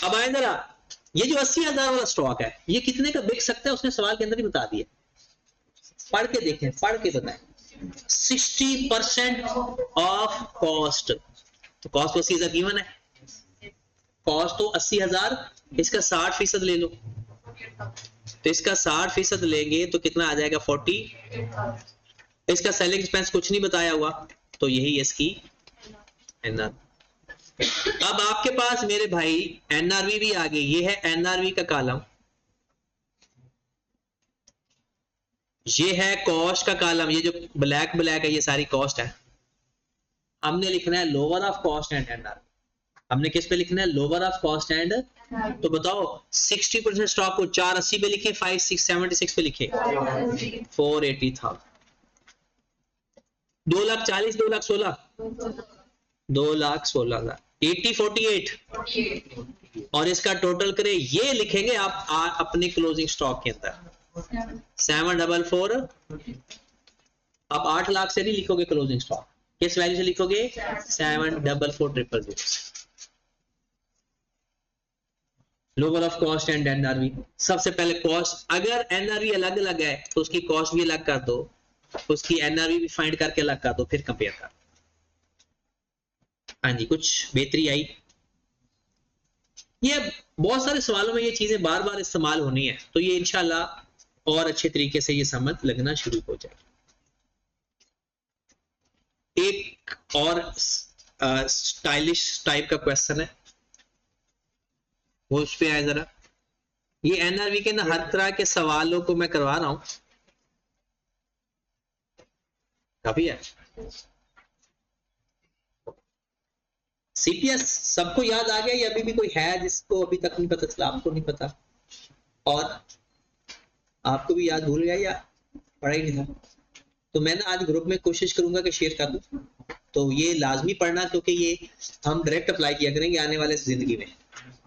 अब आए जरा, ये जो 80,000 वाला स्टॉक है ये कितने का बिक सकता है, उसने सवाल के अंदर ही बता दिया। पढ़ के देखें, पढ़ के बताएं। 60% ऑफ कॉस्ट, तो कॉस्ट तो 80,000 गिवन है, कॉस्ट तो 80,000, इसका 60% ले लो, तो इसका 60% लेंगे तो कितना आ जाएगा 40। इसका सेलिंग एक्सपेंस कुछ नहीं बताया हुआ, तो यही इसकी एनआर। अब आपके पास मेरे भाई एनआरवी भी आ गई, ये है एनआरवी का कॉलम, ये है कॉस्ट का कॉलम, ये जो ब्लैक ब्लैक है ये सारी कॉस्ट है। हमने लिखना है lower of cost and NRV. हमने किस पे लिखना है? Lower of cost and. तो बताओ 60% स्टॉक को 480 पे लिखे, 5676 पे लिखे, 480,000। 2,40,000, 2,16,000, 2,16,000, 80,48 और इसका टोटल करें, ये लिखेंगे आप अपने क्लोजिंग स्टॉक के अंदर 744। आप 8 लाख से नहीं लिखोगे क्लोजिंग स्टॉक, किस वैल्यू से लिखोगे? 744,000। Lower of cost and NRV. सबसे पहले कॉस्ट, अगर एनआरवी अलग अलग है तो उसकी कॉस्ट भी अलग कर दो, उसकी एनआरवी भी फाइंड करके अलग कर दो, फिर कंपेयर कर। हाँ जी, कुछ बेहतरी आई? ये बहुत सारे सवालों में ये चीजें बार बार इस्तेमाल होनी है, तो ये इंशाल्लाह और अच्छे तरीके से ये समझ लगना शुरू हो जाए। एक और स्टाइलिश टाइप का क्वेश्चन है, वो उस पे आए जरा। ये एनआरवी के ना हर तरह के सवालों को मैं करवा रहा हूं, काफी है। सीपीएस सबको याद आ गया या अभी भी कोई है जिसको अभी तक नहीं पता चला? आपको नहीं पता और आपको भी याद भूल गया या पढ़ा ही नहीं था? तो मैं ना आज ग्रुप में कोशिश करूंगा कि शेयर कर दूं, तो ये लाजमी पढ़ना, क्योंकि ये हम डायरेक्ट अप्लाई किया करेंगे आने वाले जिंदगी में,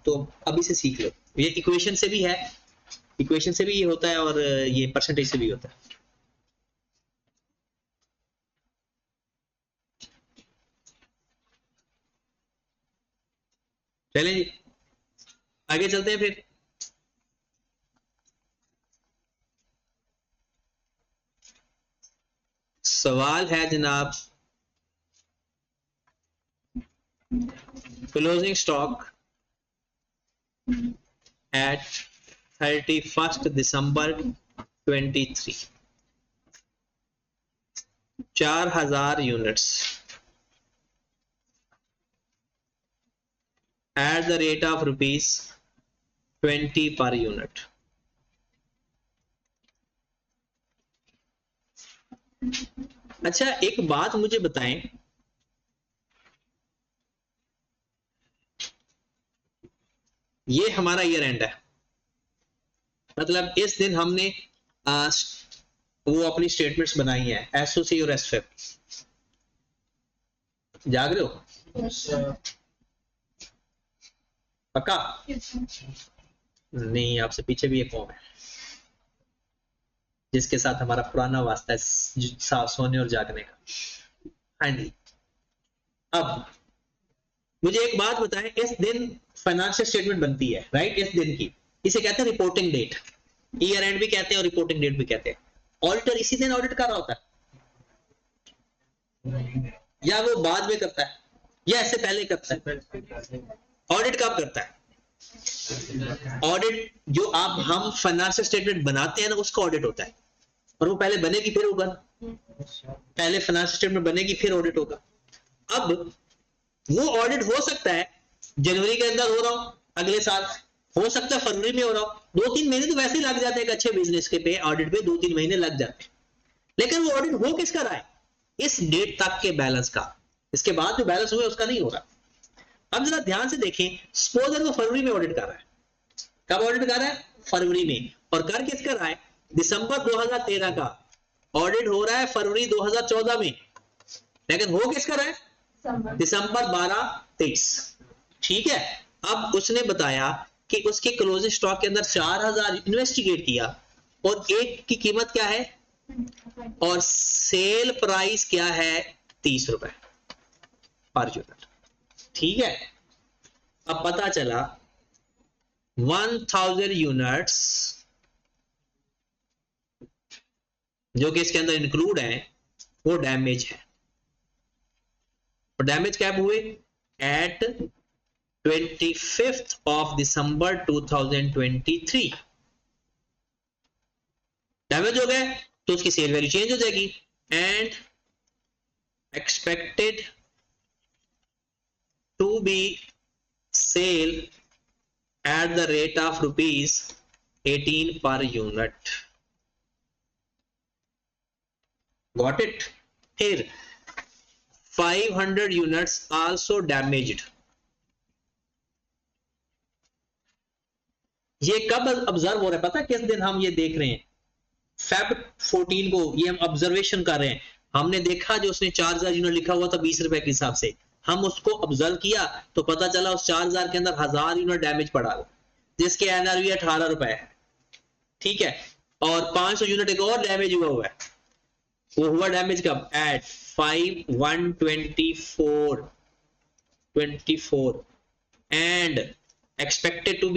तो अभी से सीख लो। ये इक्वेशन से भी है, इक्वेशन से भी ये होता है और ये परसेंटेज से भी होता है। चलें जी, आगे चलते हैं फिर। सवाल है जनाब, closing stock at 31 December 23, 4,000 units at the rate of ₹20 per unit. अच्छा, एक बात मुझे बताएं, ये हमारा ईयर एंड है, मतलब इस दिन हमने वो अपनी स्टेटमेंट्स बनाई है, एसओसी और एसएफ। जाग रहे हो? पक्का? नहीं, आपसे पीछे भी एक कौम है जिसके साथ हमारा पुराना वास्ता है सोने और जागने का। हाँ जी, अब मुझे एक बात बताएं, इस दिन फाइनेंशियल स्टेटमेंट बनती है, राइट? इस दिन की, इसे कहते हैं रिपोर्टिंग डेट, ईयर एंड भी कहते हैं और रिपोर्टिंग डेट भी कहते हैं। ऑडिटर इसी दिन ऑडिट कर रहा होता है या वो बाद में करता है या ऐसे पहले करता है? ऑडिट कब करता है? ऑडिट जो हम फाइनेंशियल स्टेटमेंट बनाते हैं ना, उसका ऑडिट होता है, और वो पहले बनेगी फिर होगा, पहले फाइनेंशियल स्टेटमेंट बनेगी फिर ऑडिट होगा। अब वो ऑडिट हो सकता है जनवरी के अंदर हो रहा हो, अगले साल हो सकता है फरवरी में हो रहा हो, 2-3 महीने तो वैसे ही लग जाते हैं, अच्छे बिजनेस के पे ऑडिट पे 2-3 महीने लग जाते हैं, लेकिन वो ऑडिट हो किसका रहा है? इस डेट तक के बैलेंस का, इसके बाद जो बैलेंस हुए उसका नहीं हो रहा। अब जरा ध्यान से देखें, सपोज वो फरवरी में ऑडिट कर रहा है, कब ऑडिट कर रहा है? फरवरी में, और कर किसका रहा है? दिसंबर 2013 का, ऑडिट हो रहा है फरवरी 2014 में, लेकिन हो किसका रहा है? दिसंबर 12-23। ठीक है, अब उसने बताया कि उसके क्लोजिंग स्टॉक के अंदर 4000 इन्वेस्टिगेट किया और एक की कीमत क्या है और सेल प्राइस क्या है 30 रुपए पर यूनिट। ठीक है, अब पता चला 1000 यूनिट्स जो कि इसके अंदर इंक्लूड है वो डैमेज है। और डैमेज कब हुए? Eight 25th of December 2023 damage हो गए तो उसकी सेल वैल्यू चेंज हो जाएगी and expected to be sale at the rate of rupees 18 per unit. Got it? Here 500 units also damaged. ये कब ऑब्जर्व हो रहा है पता है? किस दिन हम ये देख रहे हैं? Feb 14 को ये हम ऑब्जर्वेशन कर रहे हैं। हमने देखा जो उसने 4000 यूनिट लिखा हुआ था 20 रुपए के हिसाब से, हम उसको ऑब्जर्व किया तो पता चला उस 4000 के अंदर 1000 यूनिट डैमेज पड़ा हुआ जिसके एनआरवी 18 रुपए है। ठीक है, और 500 यूनिट एक और डैमेज हुआ है। वो हुआ डैमेज कब? At 5/1/24 and expected to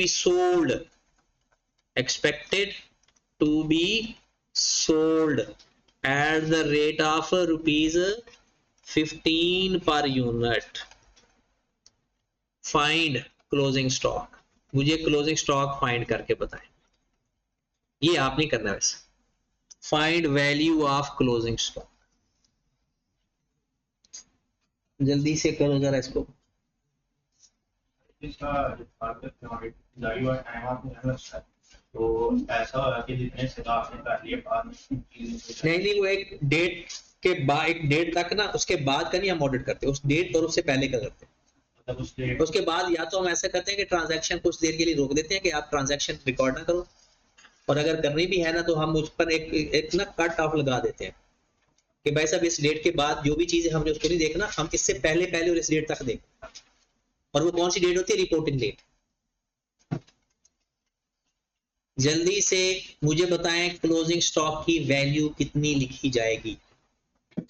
be sold at the rate of rupees 15 per unit. Find closing stock. मुझे क्लोजिंग स्टॉक फाइंड करके बताएं। ये आप नहीं करना वैसे। Find value of closing stock. जल्दी से करो जरा इसको। तो ऐसा होगा कि जितने से आपने कर लिए बाद नहीं वो एक डेट के बाद, एक डेट तक ना, उसके बाद का नहीं हम ऑडिट करते, उस डेट और उससे पहले का करते हैं। मतलब उसके बाद या तो हम ऐसा करते हैं कि ट्रांजैक्शन कुछ देर के लिए रोक देते हैं कि आप ट्रांजैक्शन रिकॉर्ड ना करो, और अगर करनी भी है ना तो हम उस पर एक ना कट ऑफ लगा देते हैं कि भाई साहब इस डेट के बाद जो भी चीजें हमने उसको नहीं देखना, हम इससे पहले पहले और इस डेट तक देखें। और वो कौन सी डेट होती है? Reporting date. जल्दी से मुझे बताएं क्लोजिंग स्टॉक की वैल्यू कितनी लिखी जाएगी?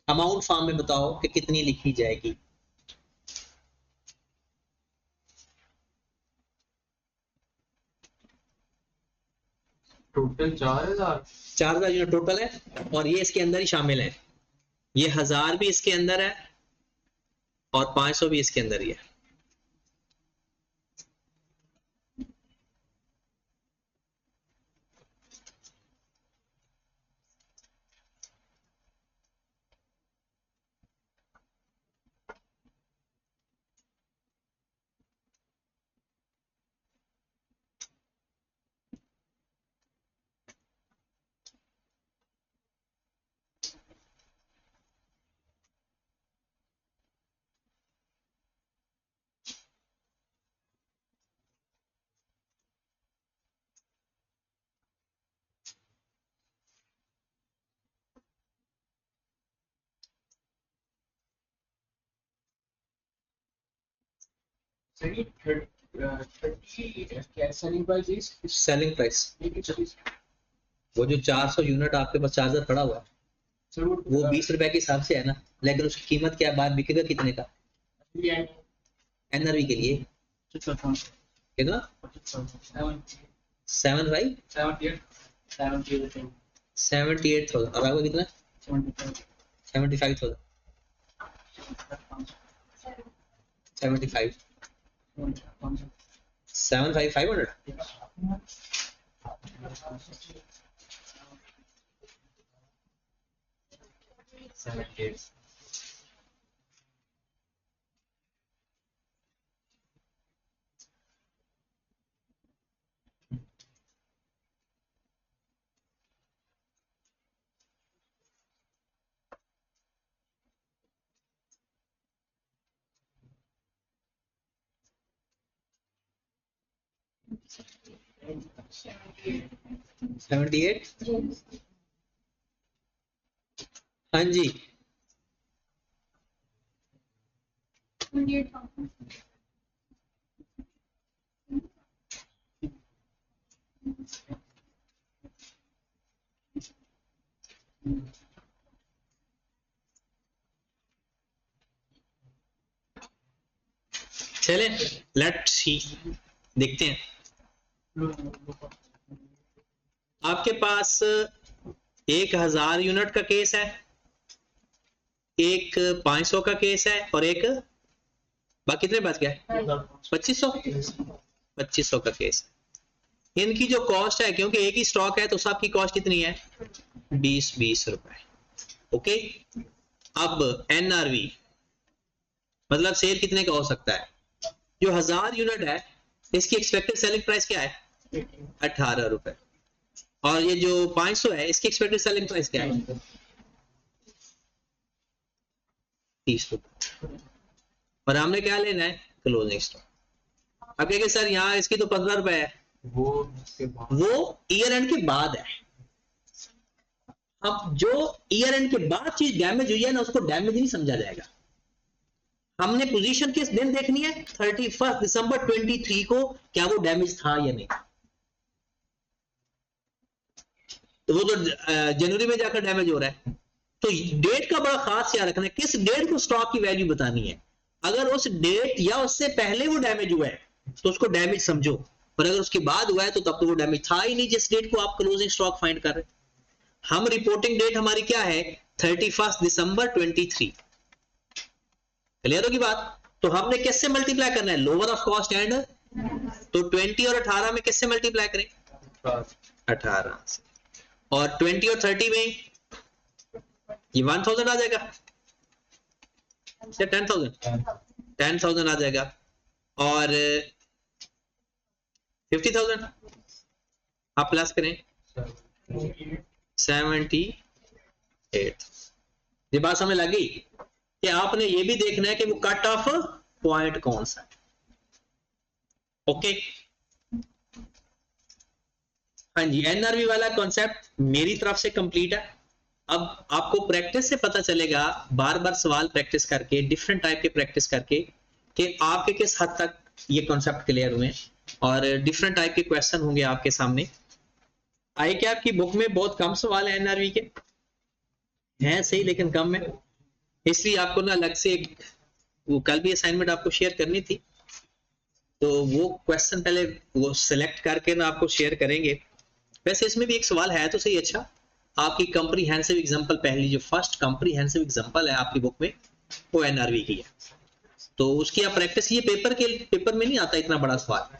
अमाउंट फॉर्म में बताओ कि कितनी लिखी जाएगी। टोटल 4000 यूनिट टोटल है और ये इसके अंदर ही शामिल है। ये 1000 भी इसके अंदर है और 500 भी इसके अंदर ही है। सेलिंग प्राइस वो जो 400 यूनिट आपके पास चार्जर पड़ा हुआ है वो 20 रुपए के हिसाब से है ना, लेकिन उसकी कीमत क्या बाद बिकेगा कितने का? एनआरवी के लिए कितना? 78,000 और आपका कितना? 75,000 75 75,500 78 हाँ जी, चले लेट्स सी, देखते हैं। आपके पास 1000 यूनिट का केस है, एक 500 का केस है, और एक बाकी कितने बच गया? 2500 का केस है। इनकी जो कॉस्ट है, क्योंकि एक ही स्टॉक है तो सबकी कॉस्ट कितनी है? 20 रुपए। ओके, अब एनआरवी मतलब सेल कितने का हो सकता है? जो 1000 यूनिट है इसकी एक्सपेक्टेड सेलिंग प्राइस क्या है? 18 रुपए। और ये जो 500 है इसकी एक्सपेक्टेड सेलिंग प्राइस क्या है? 30 रुपए। और हमने क्या लेना है? Closing stock. अब कहेंगे सर यहाँ इसकी तो 15 रुपए है, वो ईयर एंड के बाद है। अब जो ईयर एंड के बाद चीज डैमेज हुई है ना, उसको डैमेज नहीं समझा जाएगा। हमने पोजीशन किस दिन देखनी है? 31 दिसंबर 23 को, क्या वो डैमेज था या नहीं। तो वो तो जनवरी में जाकर डैमेज हो रहा है। तो डेट का बड़ा खास ख्याल रखना है, किस डेट को स्टॉक की वैल्यू बतानी है। अगर उस डेट या उससे पहले वो डैमेज हुआ है तो उसको डैमेज समझो, और अगर उसके बाद हुआ है तो तब तो वो डैमेज था ही नहीं जिस डेट को आप क्लोजिंग स्टॉक फाइंड कर रहे हैं। हम रिपोर्टिंग डेट हमारी क्या है? 31 दिसंबर 23। क्लियर होगी बात? तो हमने किससे मल्टीप्लाई करना है? लोअर ऑफ कॉस्ट एंड, तो 20 और 18 में किससे मल्टीप्लाई करें? 18 से। और 20 और 30 में ये 1000 आ जाएगा या 10,000 आ जाएगा। और 50,000 आप प्लस करें 78। ये बात समझ लगी कि आपने ये भी देखना है कि वो कट ऑफ पॉइंट कौन सा है। ओके, हाँ जी, एनआरवी वाला कॉन्सेप्ट मेरी तरफ से कंप्लीट है। अब आपको प्रैक्टिस से पता चलेगा, बार बार सवाल प्रैक्टिस करके, डिफरेंट टाइप के प्रैक्टिस करके, कि आपके किस हद तक ये कॉन्सेप्ट क्लियर हुए, और डिफरेंट टाइप के क्वेश्चन होंगे आपके सामने। आई क्या आपकी बुक में बहुत कम सवाल है एनआरवी के? हैं सही, लेकिन कम है, इसलिए आपको ना अलग से एक, वो कल भी असाइनमेंट आपको शेयर करनी थी, तो वो क्वेश्चन पहले वो सिलेक्ट करके ना आपको शेयर करेंगे। वैसे इसमें भी एक सवाल है तो सही। अच्छा, आपकी कंप्रीहेंसिव एग्जांपल, पहली जो फर्स्ट कंप्रीहेंसिव एग्जांपल है आपकी बुक में, वो एनआरवी की है, तो उसकी आप प्रैक्टिस, ये पेपर में नहीं आता इतना बड़ा सवाल,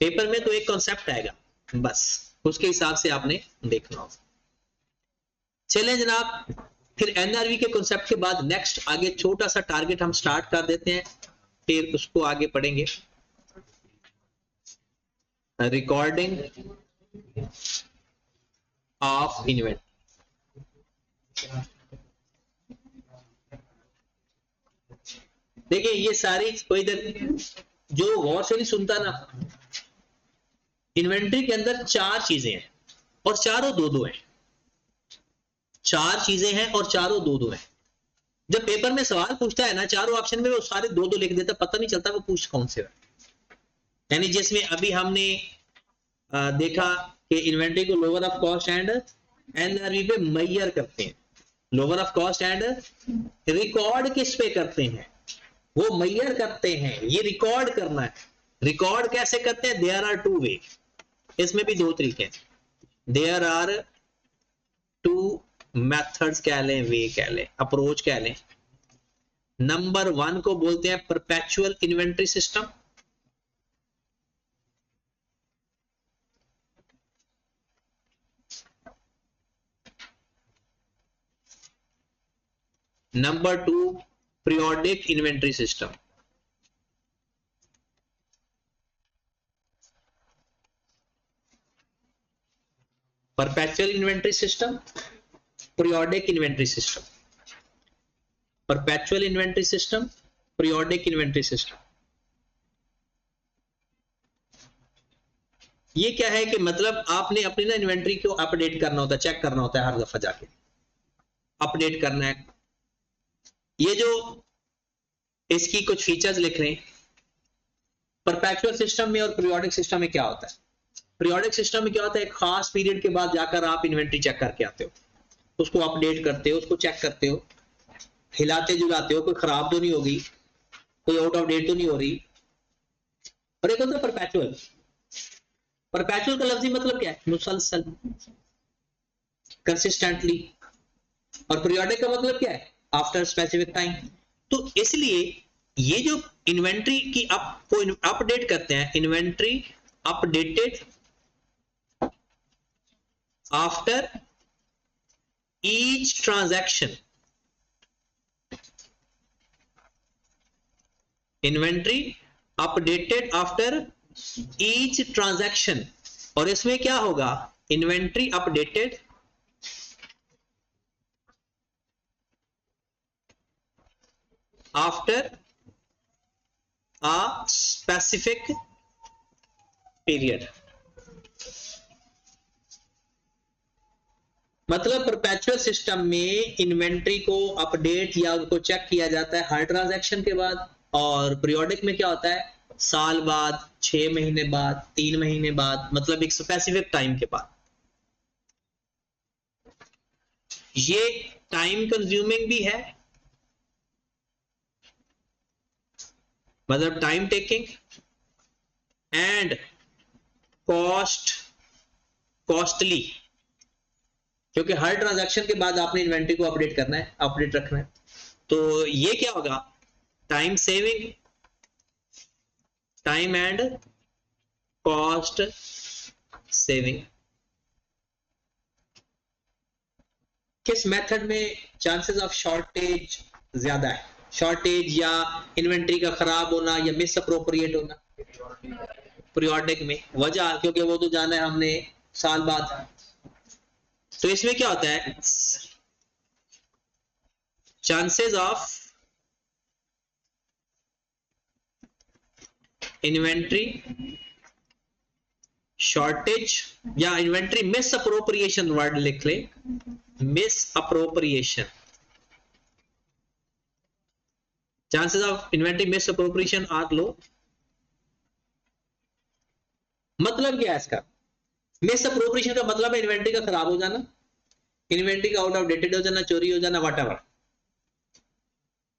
पेपर में तो एक कॉन्सेप्ट आएगा बस, उसके हिसाब से आपने देखना होगा। चलें जनाब, फिर एनआरवी के कॉन्सेप्ट के बाद नेक्स्ट आगे छोटा सा टारगेट हम स्टार्ट कर देते हैं, फिर उसको आगे पढ़ेंगे। Recording of invent. देखिए ये सारी कोई इधर जो गौर से नहीं सुनता ना, इन्वेंट्री के अंदर 4 चीजें हैं और चारों दो दो हैं। 4 चीजें हैं और चारों दो दो हैं। जब पेपर में सवाल पूछता है ना, चारों ऑप्शन में वो सारे दो दो लिख देता, पता नहीं चलता वो पूछ कौन से है। यानी जिसमें अभी हमने देखा कि इन्वेंट्री को lower of cost and NRV पे मैयर करते हैं, lower of cost and record किस पे करते हैं? वो मैयर करते हैं, ये रिकॉर्ड करना है। रिकॉर्ड कैसे करते हैं? देयर आर 2 वे, इसमें भी 2 तरीके हैं। देयर आर 2 मेथड्स कह लें, वे कह लें, अप्रोच कह लें। नंबर 1 को बोलते हैं perpetual inventory system, number 2 periodic inventory system. Perpetual inventory system, periodic inventory system, perpetual inventory system, periodic inventory system. ये क्या है कि मतलब आपने अपनी ना इन्वेंट्री को अपडेट करना होता है, चेक करना होता है हर दफा जाके। अपडेट करना है। ये जो इसकी कुछ फीचर्स लिख रहे हैं, परपेचुअल सिस्टम में और पीरियोडिक सिस्टम में क्या होता है। पीरियोडिक सिस्टम में क्या होता है, एक खास पीरियड के बाद जाकर आप इन्वेंट्री चेक करके आते हो, उसको अपडेट करते हो, उसको चेक करते हो, हिलाते जुलाते हो, कोई खराब तो नहीं होगी, कोई आउट ऑफ डेट तो नहीं हो रही। और एक होता है परपेचुअल। परपेचुअल का लफ्जी मतलब क्या है, मुसलसल, कंसिस्टेंटली। और पीरियोडिक का मतलब क्या है, आफ्टर स्पेसिफिक टाइम। तो इसलिए ये जो इन्वेंट्री की आपको अपडेट करते हैं, inventory updated after each transaction, inventory updated after each transaction. और इसमें क्या होगा, inventory updated after a specific period। मतलब परपेचुअल सिस्टम में इन्वेंट्री को अपडेट या उनको चेक किया जाता है हर ट्रांजैक्शन के बाद, और पीरियोडिक में क्या होता है, साल बाद, 6 महीने बाद, 3 महीने बाद, मतलब एक स्पेसिफिक टाइम के बाद। ये टाइम कंज्यूमिंग भी है, मतलब टाइम टेकिंग, एंड कॉस्टली, क्योंकि हर ट्रांजैक्शन के बाद आपने इन्वेंट्री को अपडेट करना है, अपडेट रखना है। तो ये क्या होगा, time saving, time and cost saving. किस मेथड में चांसेस ऑफ शॉर्टेज ज्यादा है, शॉर्टेज या इन्वेंट्री का खराब होना या मिस अप्रोप्रिएट होना, पीरियोडिक में। वजह क्योंकि वो तो जाना है हमने साल बाद। तो इसमें क्या होता है, चांसेस ऑफ इन्वेंट्री शॉर्टेज या इन्वेंट्री मिस अप्रोप्रिएशन, वर्ड लिख ले, misappropriation, chances of inventory misappropriation are low. मतलब क्या है इसका, मिस अप्रोप्रिएशन का मतलब है इन्वेंट्री का खराब हो जाना, इन्वेंट्री का आउट ऑफ डेटेड हो जाना, चोरी हो जाना, व्हाटएवर।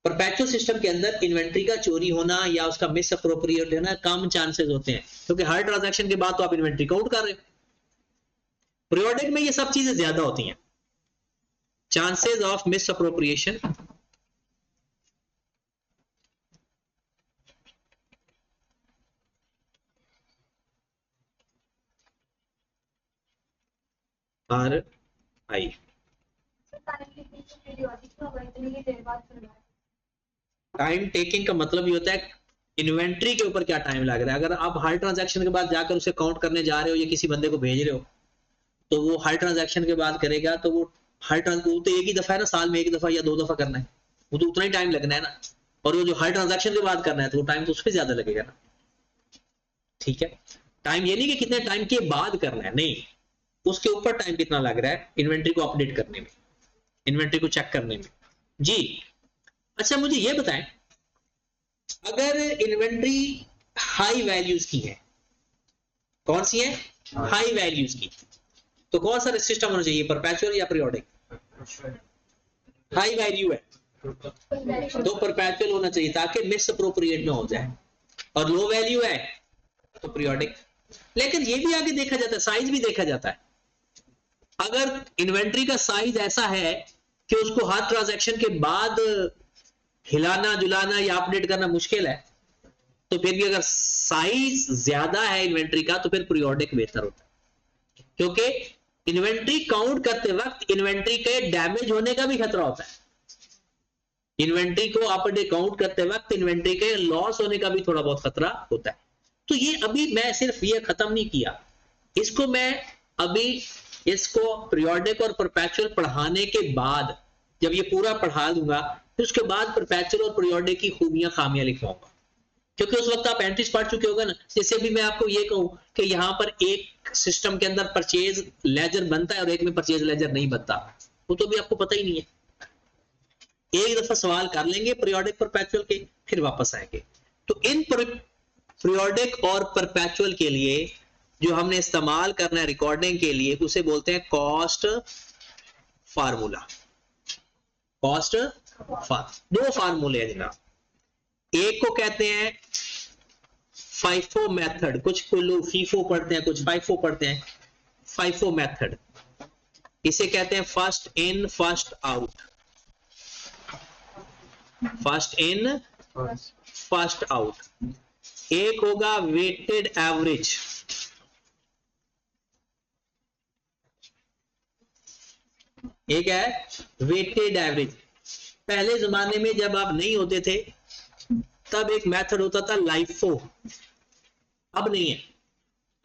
परपेचुअल सिस्टम के अंदर इन्वेंट्री का चोरी होना या उसका मिस अप्रोप्रिएट होना कम चांसेस होते हैं, क्योंकि हर ट्रांजैक्शन के बाद तो आप इन्वेंट्री काउंट कर रहे हो। पीरियोडिक में ये सब चीजें ज्यादा होती हैं, chances of miss appropriation are I. Time taking का मतलब ये होता है इन्वेंट्री के ऊपर क्या टाइम लग रहा है। अगर आप हर ट्रांजैक्शन के बाद जाकर उसे काउंट करने जा रहे हो या किसी बंदे को भेज रहे हो, तो वो हर ट्रांजैक्शन के बाद करेगा, तो वो वो तो एक ही दफा है ना, साल में एक दफा या 2 दफा करना है, वो तो उतना ही टाइम लगना है ना। और वो जो हर ट्रांजैक्शन के बाद करना है तो वो टाइम तो उस पर ज्यादा लगेगा ना। ठीक है, टाइम ये नहीं कि कितने टाइम के बाद करना है, नहीं, उसके ऊपर टाइम कितना लग रहा है इन्वेंट्री को अपडेट करने में, इन्वेंट्री को चेक करने में। जी अच्छा, मुझे ये बताएं, अगर इन्वेंट्री हाई वैल्यूज की है, कौन सी है, हाई वैल्यूज की, तो कौन सा सिस्टम होना चाहिए, परपेचुअल या पीरियोडिक। हाई वैल्यू है तो परपेचुअल होना चाहिए ताकि मिस अप्रोप्रिएट ना हो जाए, और लो वैल्यू है तो पीरियोडिक। लेकिन ये भी आगे देखा जाता है, साइज भी देखा जाता है। अगर इन्वेंट्री का साइज ऐसा है कि उसको हर ट्रांजैक्शन के बाद हिलाना जुलाना या अपडेट करना मुश्किल है, तो फिर भी अगर साइज ज्यादा है इन्वेंट्री का तो फिर पीरियोडिक बेहतर होता है, क्योंकि इन्वेंट्री काउंट करते वक्त इन्वेंट्री के डैमेज होने का भी खतरा होता है। इन्वेंट्री को अपडेट काउंट करते वक्त इन्वेंट्री के लॉस होने का भी थोड़ा बहुत खतरा होता है। तो ये अभी मैं सिर्फ ये खत्म नहीं किया, इसको मैं अभी इसको पीरियोडिक और परपेचुअल पढ़ाने के बाद जब ये पूरा पढ़ा दूंगा, फिर उसके बाद परपेचुअल और पीरियोडिक की खूबियां खामियां लिखवाऊंगा, क्योंकि उस वक्त आप एंट्रीज पढ़ चुके होगा ना। जैसे भी मैं आपको ये कहूं कि यहां पर एक सिस्टम के अंदर परचेज लेजर बनता है और एक में परचेज लेजर नहीं बनता, वो तो भी आपको पता ही नहीं है। एक दफा सवाल कर लेंगे पीरियोडिक परपेचुअल के, फिर वापस आएंगे। तो इन पीरियोडिक और परपेचुअल के लिए जो हमने इस्तेमाल करना है रिकॉर्डिंग के लिए, उसे बोलते हैं कॉस्ट फार्मूला। कॉस्ट दो फार्मूले हैं जनाब, एक को कहते हैं फाइफो मेथड, कुछ लोग फीफो पढ़ते हैं, कुछ फाइफो पढ़ते हैं। फाइफो मेथड, इसे कहते हैं first in first out. First in first out. एक होगा वेटेड एवरेज, एक है वेटेड एवरेज। पहले जमाने में जब आप नहीं होते थे तब एक मेथड होता था लाइफो, अब नहीं है,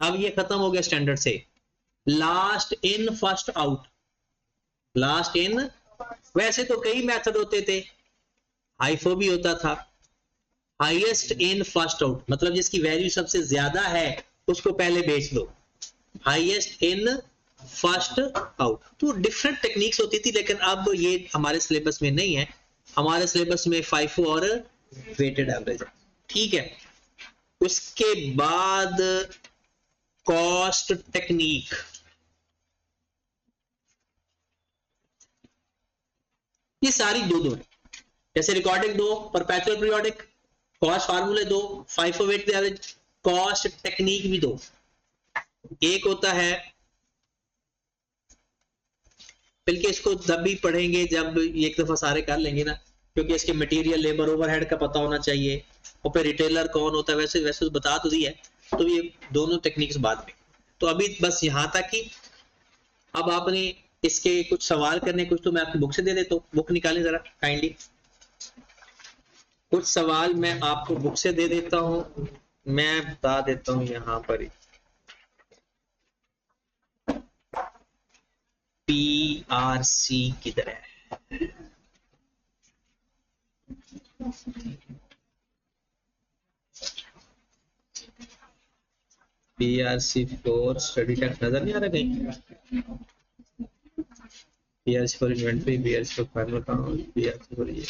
अब ये खत्म हो गया स्टैंडर्ड से। Last in first out, last in. वैसे तो कई मेथड होते थे, हाइफो भी होता था, हाईएस्ट इन फर्स्ट आउट, मतलब जिसकी वैल्यू सबसे ज्यादा है उसको पहले बेच दो, हाईएस्ट इन फर्स्ट आउट। तो डिफरेंट टेक्निक्स होती थी, लेकिन अब ये हमारे सिलेबस में नहीं है। हमारे सिलेबस में फाइफो और वेटेड एवरेज है, ठीक है। उसके बाद कॉस्ट टेक्निक, ये सारी दो दो है, जैसे रिकॉर्डिंग दो, परपेचुअल पीरियोडिक, कॉस्ट फार्मूले दो, FIFO weighted average, cost technique भी दो। एक होता है, बल्कि इसको तब भी पढ़ेंगे जब एक दफा सारे कर लेंगे ना, क्योंकि इसके मटेरियल लेबर ओवरहेड का पता होना चाहिए, और फिर रिटेलर कौन होता है, वैसे वैसे तो बता तो दिया है, तो ये दोनों टेक्निक्स बाद में। तो अभी बस यहां तक ही। अब आपने इसके कुछ सवाल करने, कुछ तो मैं आपकी बुक से दे देता हूँ, बुक निकालें जरा काइंडली। कुछ सवाल मैं आपको बुक से दे देता हूँ, मैं बता देता हूँ यहाँ पर ही। PRC किधर है? PRC 4 स्टडी टेक्स्ट नजर नहीं आ रहा कहीं? PRC for inventory, PRC for final account, PRC for ये।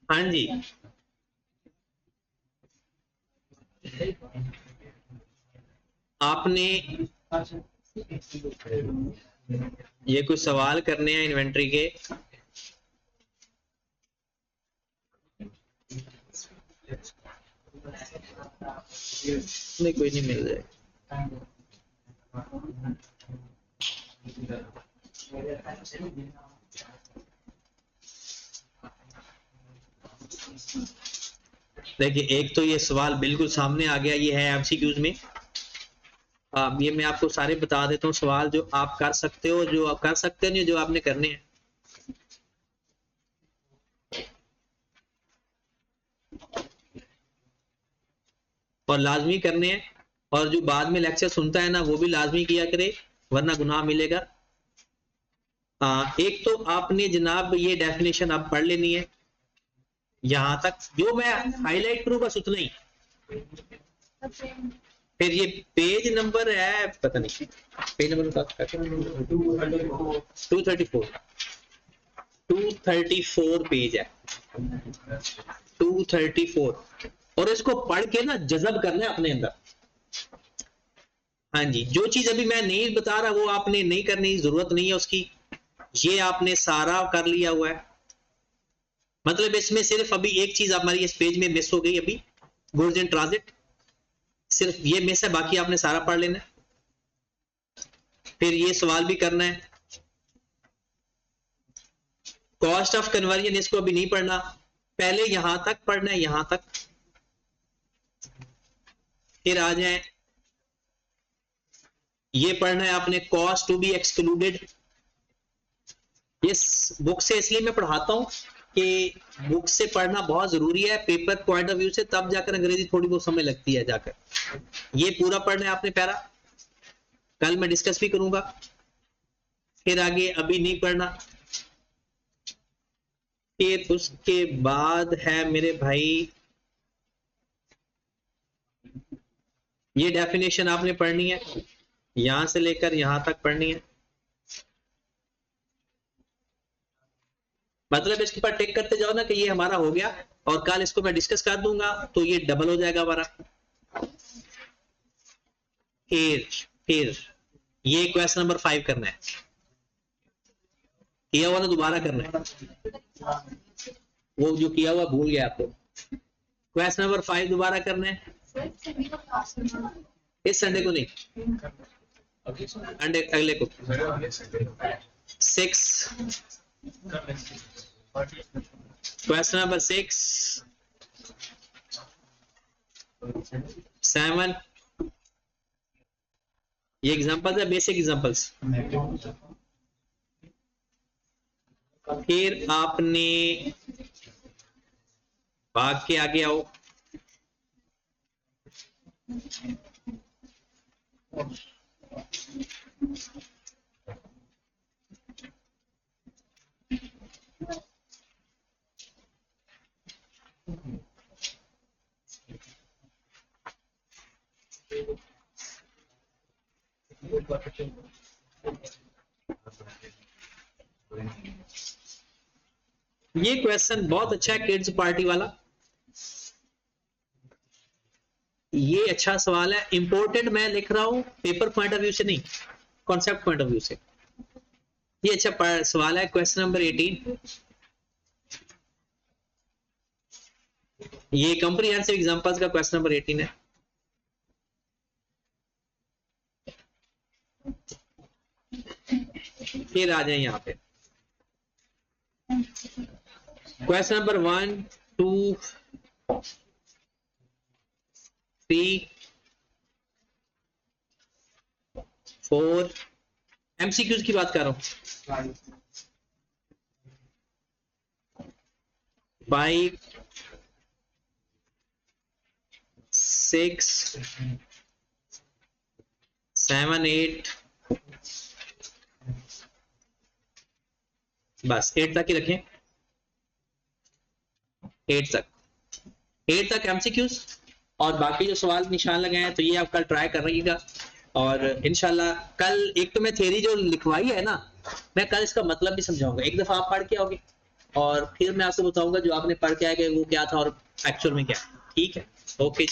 हाँ जी, आपने ये कुछ सवाल करने हैं इन्वेंटरी के। नहीं, कोई नहीं, मिल जाए। देखिए, एक तो ये सवाल बिल्कुल सामने आ गया, ये है एमसीक्यूज में। ये मैं आपको सारे बता देता हूँ सवाल जो आप कर सकते हो, जो आप कर सकते नहीं, जो आपने करने हैं। और लाजमी करने हैं, और जो बाद में लेक्चर सुनता है ना, वो भी लाजमी किया करे, वरना गुनाह मिलेगा। एक तो आपने जनाब ये डेफिनेशन आप पढ़ लेनी है, यहां तक जो मैं हाईलाइट करूं बस उतना ही। फिर ये पेज नंबर है, पता नहीं पेज नंबर 234 पेज है, 234। और इसको पढ़ के ना जज़ब करना है अपने अंदर। हाँ जी, जो चीज अभी मैं नहीं बता रहा वो आपने नहीं करने की जरूरत नहीं है उसकी, ये आपने सारा कर लिया हुआ है। मतलब इसमें सिर्फ अभी एक चीज हमारी इस पेज में मिस हो गई, अभी गुड्स इन ट्रांजिट, सिर्फ ये मिस है, बाकी आपने सारा पढ़ लेना है। फिर ये सवाल भी करना है। कॉस्ट ऑफ कन्वर्जन इसको अभी नहीं पढ़ना, पहले यहां तक पढ़ना है, यहां तक। फिर आ जाए, ये पढ़ना है आपने कॉस्ट टू बी एक्सक्लूडेड। इस बुक से इसलिए मैं पढ़ाता हूं कि बुक से पढ़ना बहुत जरूरी है पेपर पॉइंट ऑफ व्यू से, तब जाकर अंग्रेजी थोड़ी बहुत समझ लगती है जाकर। ये पूरा पढ़ना है आपने पैरा, कल मैं डिस्कस भी करूंगा। फिर आगे अभी नहीं पढ़ना। फिर उसके बाद है मेरे भाई, ये डेफिनेशन आपने पढ़नी है, यहां से लेकर यहां तक पढ़नी है। मतलब इसके ऊपर टिक करते जाओ ना कि ये हमारा हो गया, और कल इसको मैं डिस्कस कर दूंगा तो ये डबल हो जाएगा हमारा। फिर ये क्वेश्चन नंबर 5 करना है, किया हुआ ना दोबारा करना है, वो जो किया हुआ भूल गया आपको। क्वेश्चन नंबर 5 दोबारा करना है, इस संडे को नहीं, अगले को 6, क्वेश्चन नंबर 6, 7, ये एग्जांपल्स है, बेसिक एग्जांपल्स। फिर आपने भाग के आगे आओ, ये क्वेश्चन बहुत अच्छा है किड्स पार्टी वाला, ये अच्छा सवाल है। इंपॉर्टेंट मैं लिख रहा हूं पेपर पॉइंट ऑफ व्यू से नहीं, कॉन्सेप्ट पॉइंट ऑफ व्यू से। ये अच्छा सवाल है। क्वेश्चन नंबर 18, ये कंप्रीहेंसिव एग्जांपल्स का क्वेश्चन नंबर 18 है। फिर आ जाए यहां पे क्वेश्चन नंबर 1, 2, 3, 4, एमसीक्यूज की बात कर रहा हूं, 5, 6, 7, 8, बस 8 तक ही रखें, 8 तक एमसीक्यूज। और बाकी जो सवाल निशान लगाए हैं तो ये आप कल ट्राई कर रहिएगा, और इंशाल्लाह कल एक तो मैं थ्योरी जो लिखवाई है ना, मैं कल इसका मतलब भी समझाऊंगा। एक दफा आप पढ़ के आओगे और फिर मैं आपको बताऊंगा जो आपने पढ़ के आए वो क्या था और एक्चुअल में क्या। ठीक है, ओके।